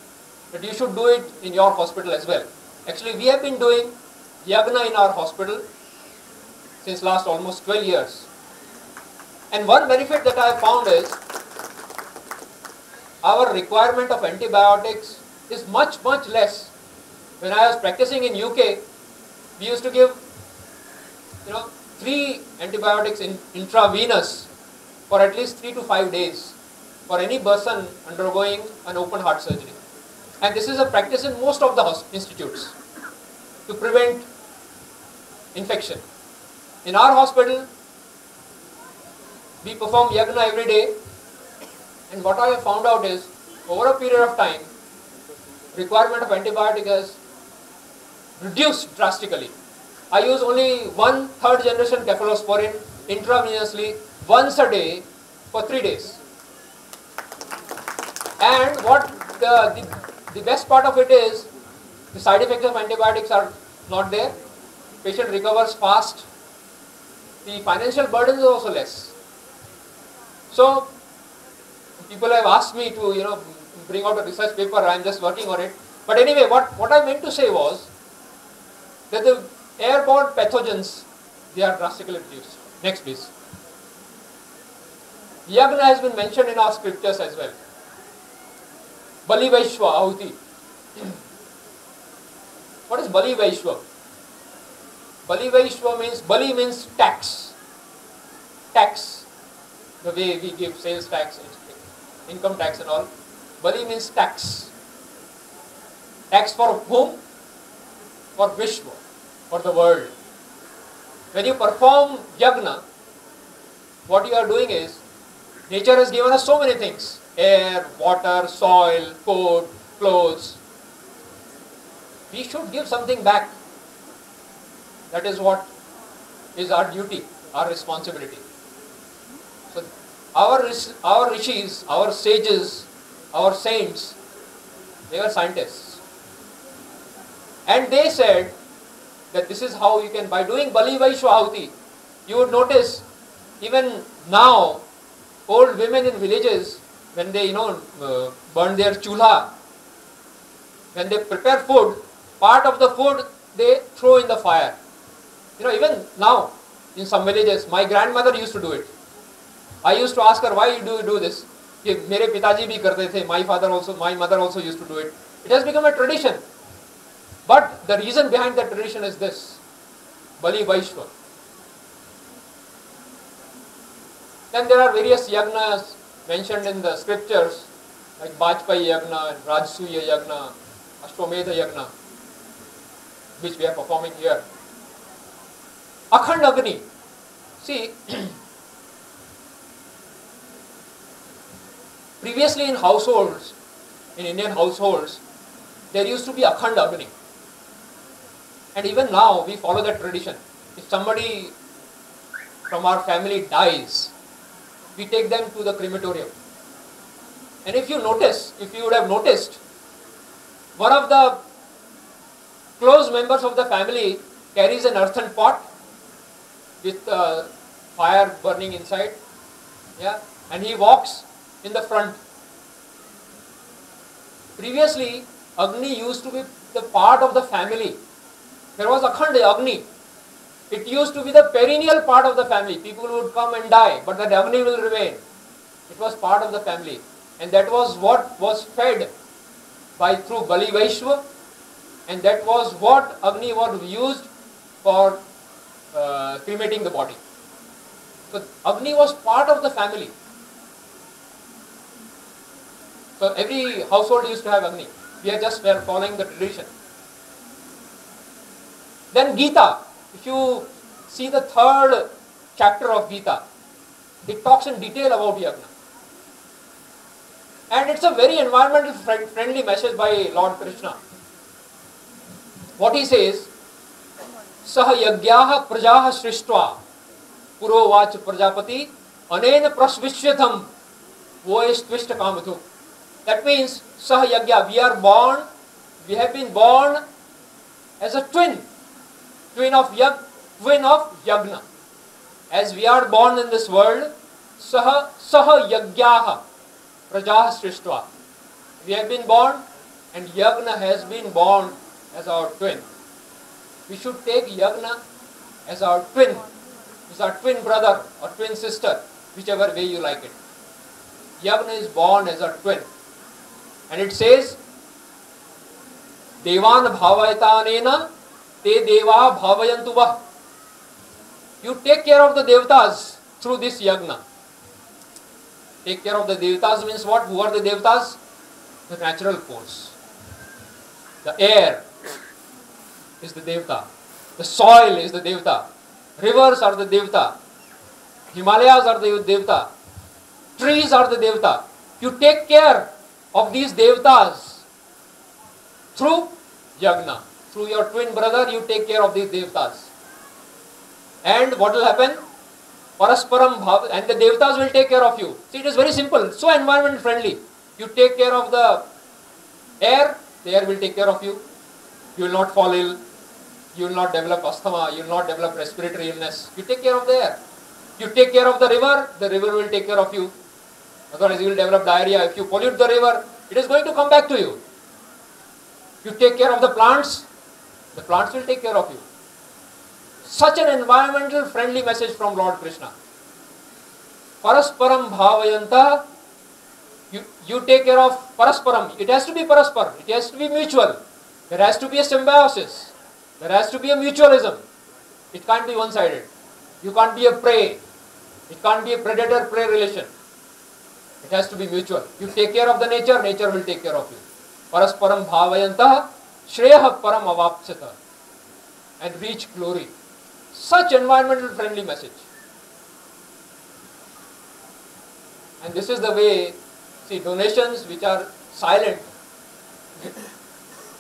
that you should do it in your hospital as well. Actually, we have been doing yagna in our hospital since last almost 12 years. And one benefit that I have found is our requirement of antibiotics is much less. When I was practicing in UK, we used to give 3 antibiotics intravenous for at least 3 to 5 days for any person undergoing an open heart surgery. And this is a practice in most of the institutes to prevent infection. In our hospital, we perform yagna every day, and what I have found out is, over a period of time, requirement of antibiotic has reduced drastically. I use only 1 third generation cephalosporin intravenously once a day for 3 days. And what the best part of it is, the side effects of antibiotics are not there. Patient recovers fast. The financial burden is also less. So people have asked me to bring out a research paper. I am just working on it. But anyway, what I meant to say was that the airborne pathogens, they are drastically reduced. Next please. Yagna has been mentioned in our scriptures as well. Bali Vaishwa Ahuti. What is Bali Vaishwa? Bali Vaishwa means, Bali means tax. Tax. The way we give sales tax, income tax and all. Bali means tax. Tax for whom? For Vishwa, for the world. When you perform yagna, what you are doing is, nature has given us so many things. Air, water, soil, food, clothes. We should give something back. That is what is our duty, our responsibility. So our rishis, our sages, our saints, they were scientists. And they said that this is how you can, by doing Bali Vaishwa Ahuti, you would notice even now, old women in villages, when they burn their chulha, when they prepare food, part of the food they throw in the fire. Even now in some villages, my grandmother used to do it. I used to ask her, why do you do this? कि मेरे पिताजी भी करते थे, my mother also used to do it. It has become a tradition. But the reason behind that tradition is this: Bali Vaishwa. Then there are various yagnas mentioned in the scriptures, like Bajpai Yagna and Rajsuya Yagna, Ashwamedha Yagna, which we are performing here. Akhand Agni. See, previously in households, in Indian households, there used to be Akhand Agni. And even now, we follow that tradition. If somebody from our family dies, we take them to the crematorium. And if you would have noticed, one of the close members of the family carries an earthen pot with fire burning inside, yeah, and he walks in the front. Previously, Agni used to be the part of the family. There was Akhand Agni. It used to be the perennial part of the family. People would come and die, but that Agni will remain. It was part of the family. And that was what was fed through Bali Vaishwa, and that was what Agni was used for cremating the body. So Agni was part of the family. So every household used to have Agni. We are just following the tradition. Then Gita. If you see the 3rd chapter of Gita, it talks in detail about Yagna. And it's a very environmental friendly message by Lord Krishna. What he says, Saha yagyaha prajaha srishtva purovach prajapati anena prasvishyatham voestvishta kamathu. That means, Saha yagya, we have been born as a twin of Yagna. As we are born in this world, Saha Yagyaha Prajaha Srishtva. We have been born and Yagna has been born as our twin. We should take Yagna as our twin, as our twin brother or twin sister, whichever way you like it. Yagna is born as a twin. And it says, Devan bhavayatanena te deva bhavayantu vah. You take care of the devatas through this yagna. Take care of the devatas means what? Who are the devatas? The natural force. The air is the devata. The soil is the devata. Rivers are the devata. Himalayas are the devata. Trees are the devata. You take care of these devatas through yagna. Through your twin brother, you take care of these devatas. And what will happen? Parasparam bhav, and the devatas will take care of you. See, it is very simple, so environment friendly. You take care of the air will take care of you. You will not fall ill. You will not develop asthma. You will not develop respiratory illness. You take care of the air. You take care of the river will take care of you. Otherwise you will develop diarrhea. If you pollute the river, it is going to come back to you. You take care of the plants will take care of you. Such an environmental friendly message from Lord Krishna. Parasparam bhavayanta. You take care of parasparam. It has to be paraspar. It has to be mutual. There has to be a symbiosis. There has to be a mutualism. It can't be one-sided. You can't be a prey. It can't be a predator-prey relation. It has to be mutual. You take care of the nature will take care of you. Parasparam bhavayantah shreyaha param avapsata, and reach glory. Such environmental friendly message. And this is the way, see, donations which are silent,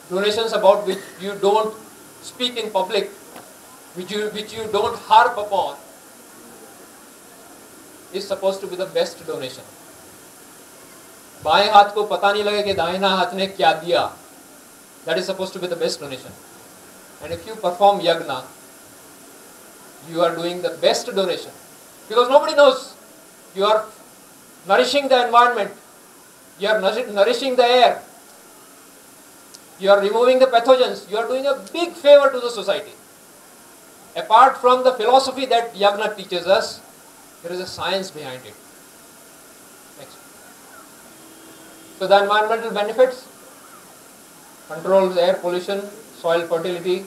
donations about which you don't speak in public, which you don't harp upon, is supposed to be the best donation. बाएं हाथ को पता नहीं लगे कि दाहिना हाथ ने क्या दिया. That is supposed to be the best donation. And if you perform yagna, you are doing the best donation. Because nobody knows. You are nourishing the environment. You are nourishing the air. You are removing the pathogens. You are doing a big favor to the society. Apart from the philosophy that yagna teaches us, there is a science behind it. Next. So the environmental benefits: controls air pollution, soil fertility.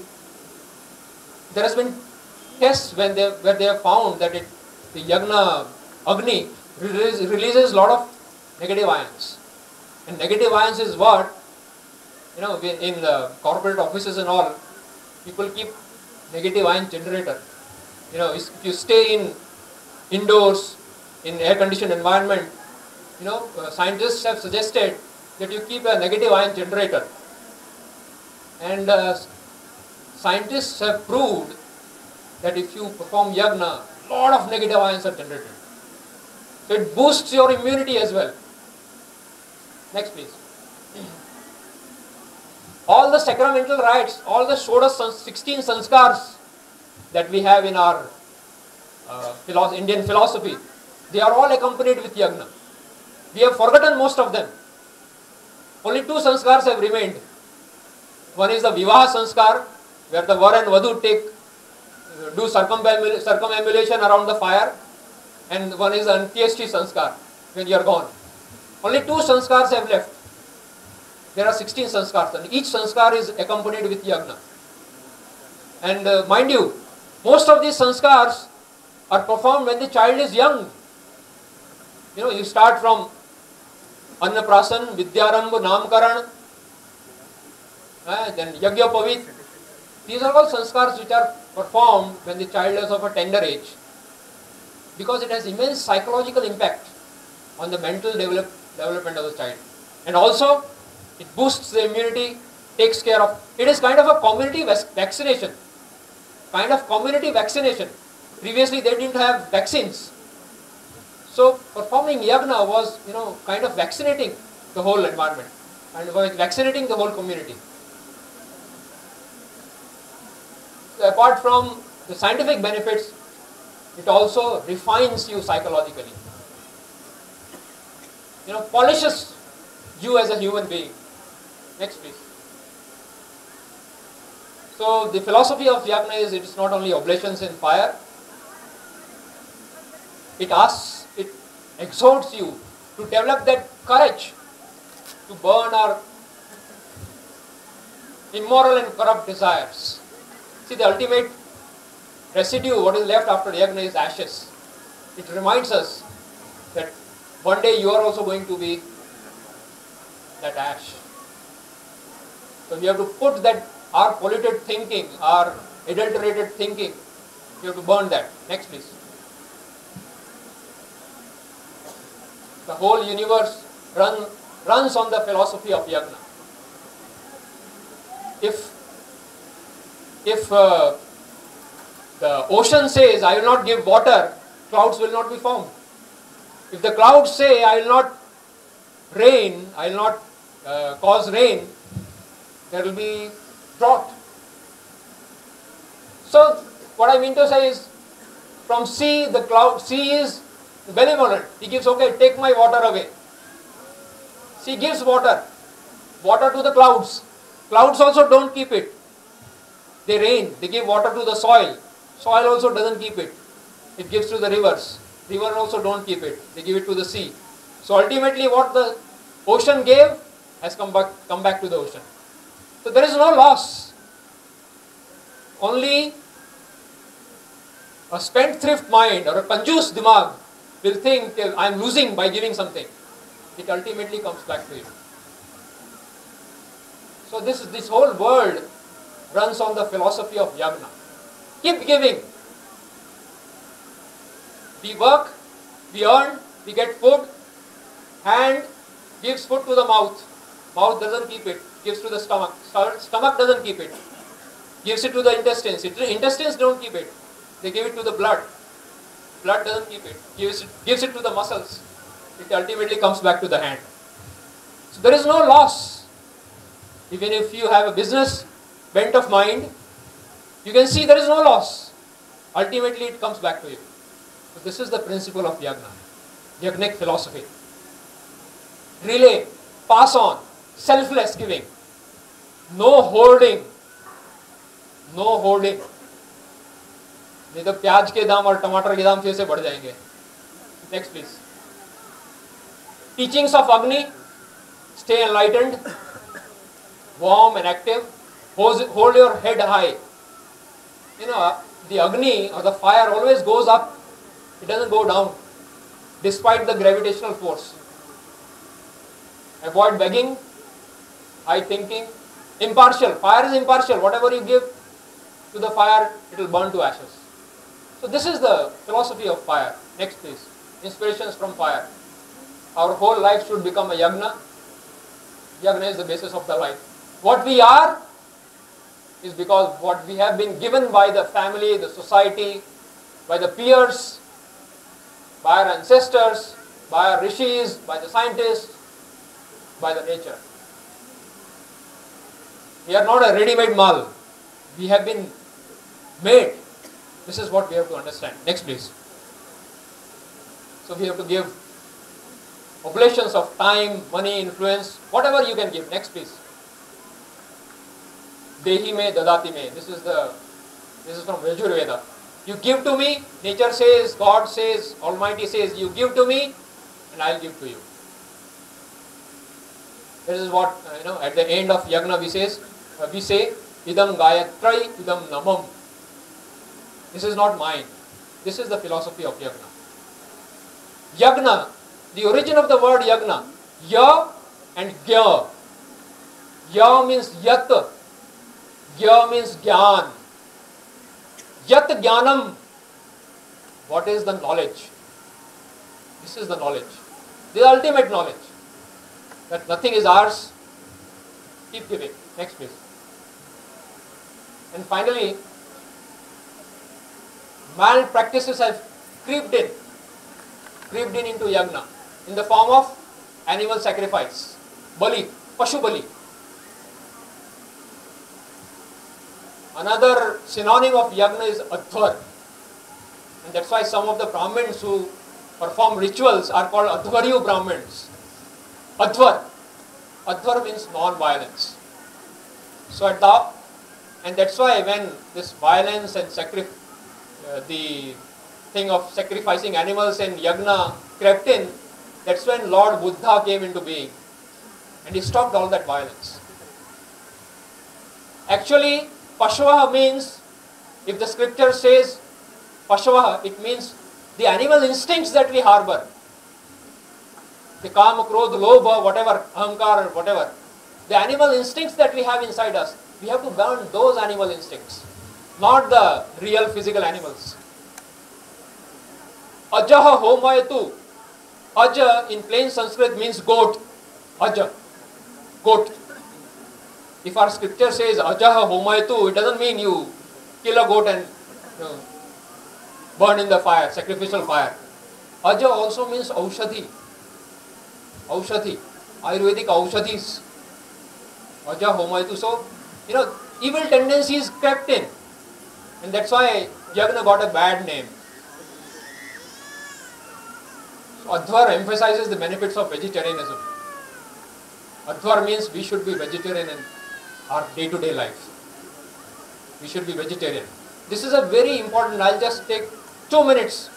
There has been tests where they have found that the yagna agni releases a lot of negative ions, and negative ions is what, in the corporate offices and all, people keep negative ion generator. If you stay indoors in air conditioned environment, scientists have suggested that you keep a negative ion generator, and scientists have proved that if you perform yagna, a lot of negative ions are generated. So it boosts your immunity as well. Next please. All the sacramental rites, all the Shodas 16 sanskars that we have in our Indian philosophy, they are all accompanied with yagna. We have forgotten most of them. Only 2 sanskars have remained. One is the Vivaha sanskar, where the Var and Vadhu do circumambulation around the fire, and one is the Antyeshti sanskar, when you are gone. Only 2 sanskars have left. There are 16 sanskars, and each sanskar is accompanied with yagna. And mind you, most of these sanskars are performed when the child is young. You start from Annaprasan, Vidyarambha, Namkaran, then Yagya Pavit. These are all sanskars which are performed when the child is of a tender age, because it has immense psychological impact on the mental development of the child. And also, it boosts the immunity, takes care of, it is kind of a community vaccination. Previously they didn't have vaccines. So performing yagna was, kind of vaccinating the whole environment and vaccinating the whole community. So apart from the scientific benefits, it also refines you psychologically. Polishes you as a human being. Next please. So the philosophy of yagna is, it is not only oblations in fire, it exhorts you to develop that courage to burn our immoral and corrupt desires. See, the ultimate residue, what is left after yagna, is ashes. It reminds us that one day you are also going to be that ash. So we have to put that, our polluted thinking, our adulterated thinking, we have to burn that. Next please. The whole universe runs on the philosophy of yagna. If the ocean says, I will not give water, clouds will not be formed. If the clouds say, I will not rain, I will not cause rain, there will be drought. So what I mean to say is, from sea, sea is benevolent. He gives, okay, take my water away. Sea gives water to the clouds. Clouds also don't keep it. They rain, they give water to the soil. Soil also doesn't keep it. It gives to the rivers. River also don't keep it. They give it to the sea. So ultimately what the ocean gave has come back to the ocean. So there is no loss. Only a spendthrift mind or a conjuice dimag will think, I am losing by giving something. It ultimately comes back to you. So this whole world runs on the philosophy of yagna. Keep giving. We work, we earn, we get food. Hand gives food to the mouth. Mouth doesn't keep it, gives to the stomach. Stomach doesn't keep it, gives it to the intestines. Intestines don't keep it, they give it to the blood. Blood doesn't keep it, gives it to the muscles. It ultimately comes back to the hand. So there is no loss. Even if you have a business bent of mind, you can see there is no loss. Ultimately it comes back to you. So this is the principle of yagna, yagnic philosophy. Relay, pass on, selfless giving. No hoarding. No hoarding. नहीं तो प्याज के दाम और टमाटर के दाम फिर से बढ़ जाएंगे. Next please. Teachings of Agni. Stay enlightened, warm and active. Hold your head high. You know, the Agni or the fire always goes up. It doesn't go down, despite the gravitational force. Avoid begging, high thinking. Impartial. Fire is impartial. Whatever you give to the fire, it will burn to ashes. So this is the philosophy of fire. Next please. Inspirations from fire. Our whole life should become a yagna. Yagna is the basis of the life. What we are is because what we have been given by the family, the society, by the peers, by our ancestors, by our rishis, by the scientists, by the nature. We are not a ready-made mal. We have been made. This is what we have to understand. Next please. So we have to give oblations of time, money, influence, whatever you can give. Next please. Dehi me dadati me. This is from Yajurveda. You give to me, nature says, God says, Almighty says, you give to me and I'll give to you. This is what, at the end of yagna we say, idam Gayatri, idam namam. This is not mine. This is the philosophy of yagna. Yagna, the origin of the word yagna, ya and gya. Ya means yat, gya means gyan. Yat jnanam. What is the knowledge? This is the knowledge. The ultimate knowledge. That nothing is ours. Keep giving. Next please. And finally, malpractices have creeped in into yagna in the form of animal sacrifice. Bali, Pashu Bali. Another synonym of yagna is adhvar. And that's why some of the Brahmins who perform rituals are called adhvaryu Brahmins. Adhvar. Adhvar means non-violence. So and that's why when this violence and the thing of sacrificing animals and yagna crept in, that's when Lord Buddha came into being. And he stopped all that violence. Actually, Pashvaha means, if the scripture says Pashvaha, it means the animal instincts that we harbor. The Kama, Krodha, Lobha, whatever, Ahankar, whatever. The animal instincts that we have inside us, we have to burn those animal instincts, not the real physical animals. Ajaha homayatu. Aja in plain Sanskrit means goat. Aja, goat. If our scripture says ajaha homayatu, it doesn't mean you kill a goat and burn in the fire, sacrificial fire. Aja also means aushadhi. Aushadhi, Ayurvedic aushadhis. Aja homayatu. So, evil tendencies crept in. And that's why yagna got a bad name. So Adhvar emphasizes the benefits of vegetarianism. Adhvar means we should be vegetarian in our day-to-day life. We should be vegetarian. This is a very important, I'll just take 2 minutes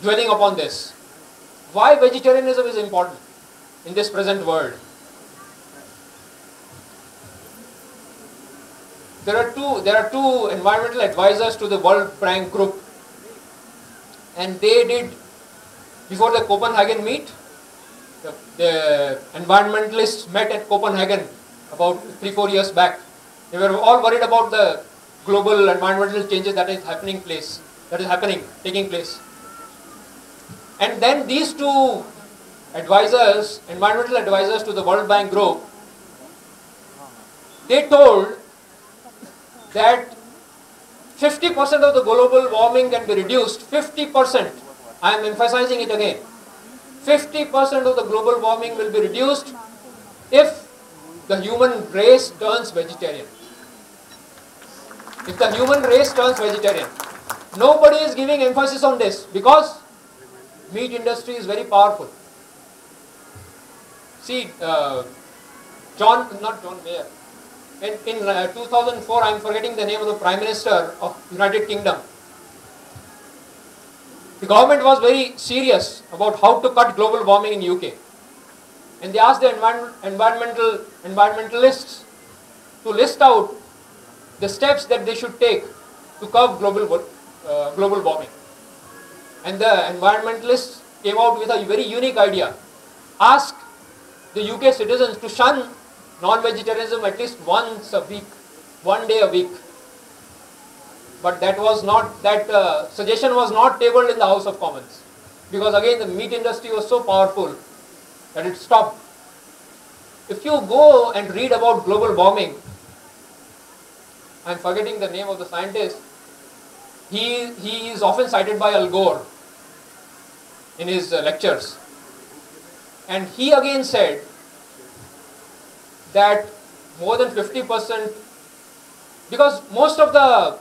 dwelling upon this. Why vegetarianism is important in this present world? There are two environmental advisors to the World Bank Group, and they did, before the Copenhagen meet, the environmentalists met at Copenhagen about 3-4 years back. They were all worried about the global environmental changes that is taking place. And then these two advisors, environmental advisors to the World Bank Group, they told that 50% of the global warming can be reduced. 50%. I am emphasizing it again. 50% of the global warming will be reduced if the human race turns vegetarian. If the human race turns vegetarian. Nobody is giving emphasis on this because meat industry is very powerful. See, John Mayer. In 2004, I am forgetting the name of the Prime Minister of United Kingdom. The government was very serious about how to cut global warming in UK. and they asked the environmentalists to list out the steps that they should take to curb global warming. And the environmentalists came out with a very unique idea. Ask the UK citizens to shun non-vegetarianism at least once a week, 1 day a week. But that suggestion was not tabled in the House of Commons, because again the meat industry was so powerful that it stopped. If you go and read about global warming, I am forgetting the name of the scientist, he is often cited by Al Gore in his lectures. And he again said that more than 50%, because most of the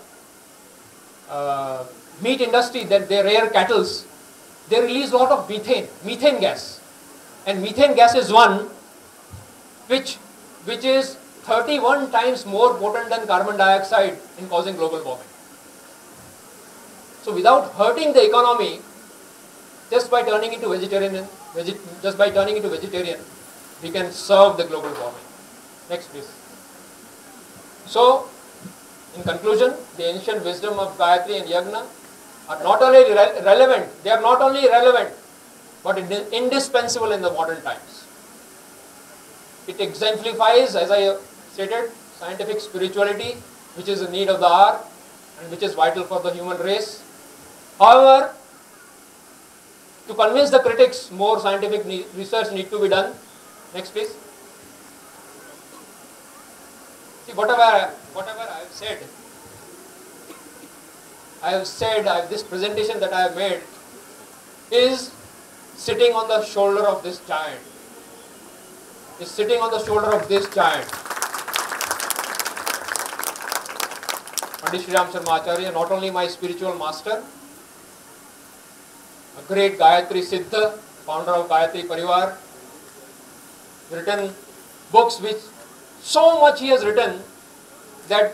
meat industry, that they rear cattle, they release a lot of methane gas. And methane gas is one which is 31 times more potent than carbon dioxide in causing global warming. So without hurting the economy, just by turning into vegetarian, we can serve the global warming. Next, please. So, in conclusion, the ancient wisdom of Gayatri and Yagna are not only relevant, but indispensable in the modern times. It exemplifies, as I stated, scientific spirituality, which is the need of the hour and which is vital for the human race. However, to convince the critics, more scientific research needs to be done. Next, please. See, whatever I have said, this presentation that I have made is sitting on the shoulder of this giant. Pandit Sri Ram Sharma Acharya, not only my spiritual master, a great Gayatri Siddha, founder of Gayatri Pariwar, written books which so much he has written that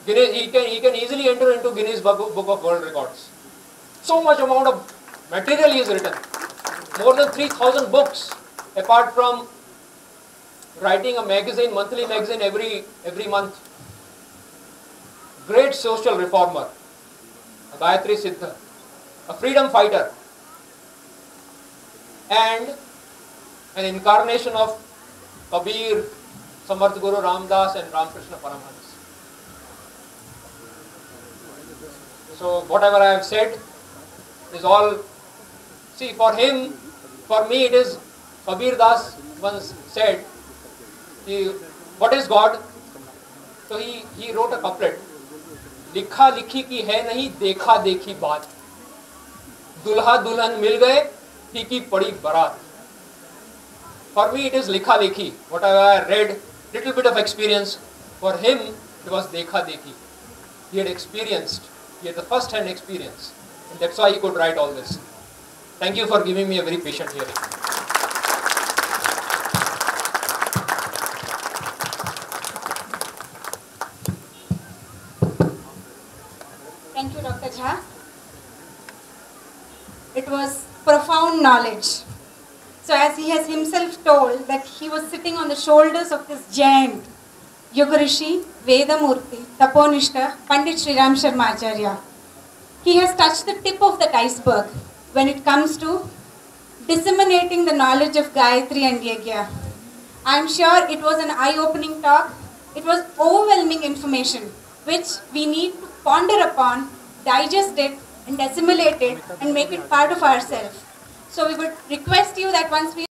he can easily enter into Guinness Book of World Records. So much amount of material he has written. More than 3,000 books, apart from writing a magazine, monthly magazine every month. Great social reformer, a Gayatri Siddha, a freedom fighter, and an incarnation of Kabir, Samarth Guru Ramdas and Ramakrishna Paramhans. So whatever I have said is all, see, for me it is, Kabir Das once said, what is God? So he wrote a couplet, लिखा लिखी की है नहीं देखा देखी बात, दुल्हा दुल्हन मिल गए फीकी पड़ी बारात. For me it is likha lekhi. Whatever I read, little bit of experience. For him it was dekha dekhi. He had the first hand experience, and that's why he could write all this. Thank you for giving me a very patient hearing. Thank you, Dr. Jha. It was profound knowledge. So as he has himself told that he was sitting on the shoulders of this giant, Yuga Rishi, Vedamurti, Taponishta, Pandit Sri Ram Sharma Acharya. He has touched the tip of that iceberg when it comes to disseminating the knowledge of Gayatri and Yagya. I am sure it was an eye-opening talk. It was overwhelming information which we need to ponder upon, digest it and assimilate it and make it part of ourselves. So we would request you that once we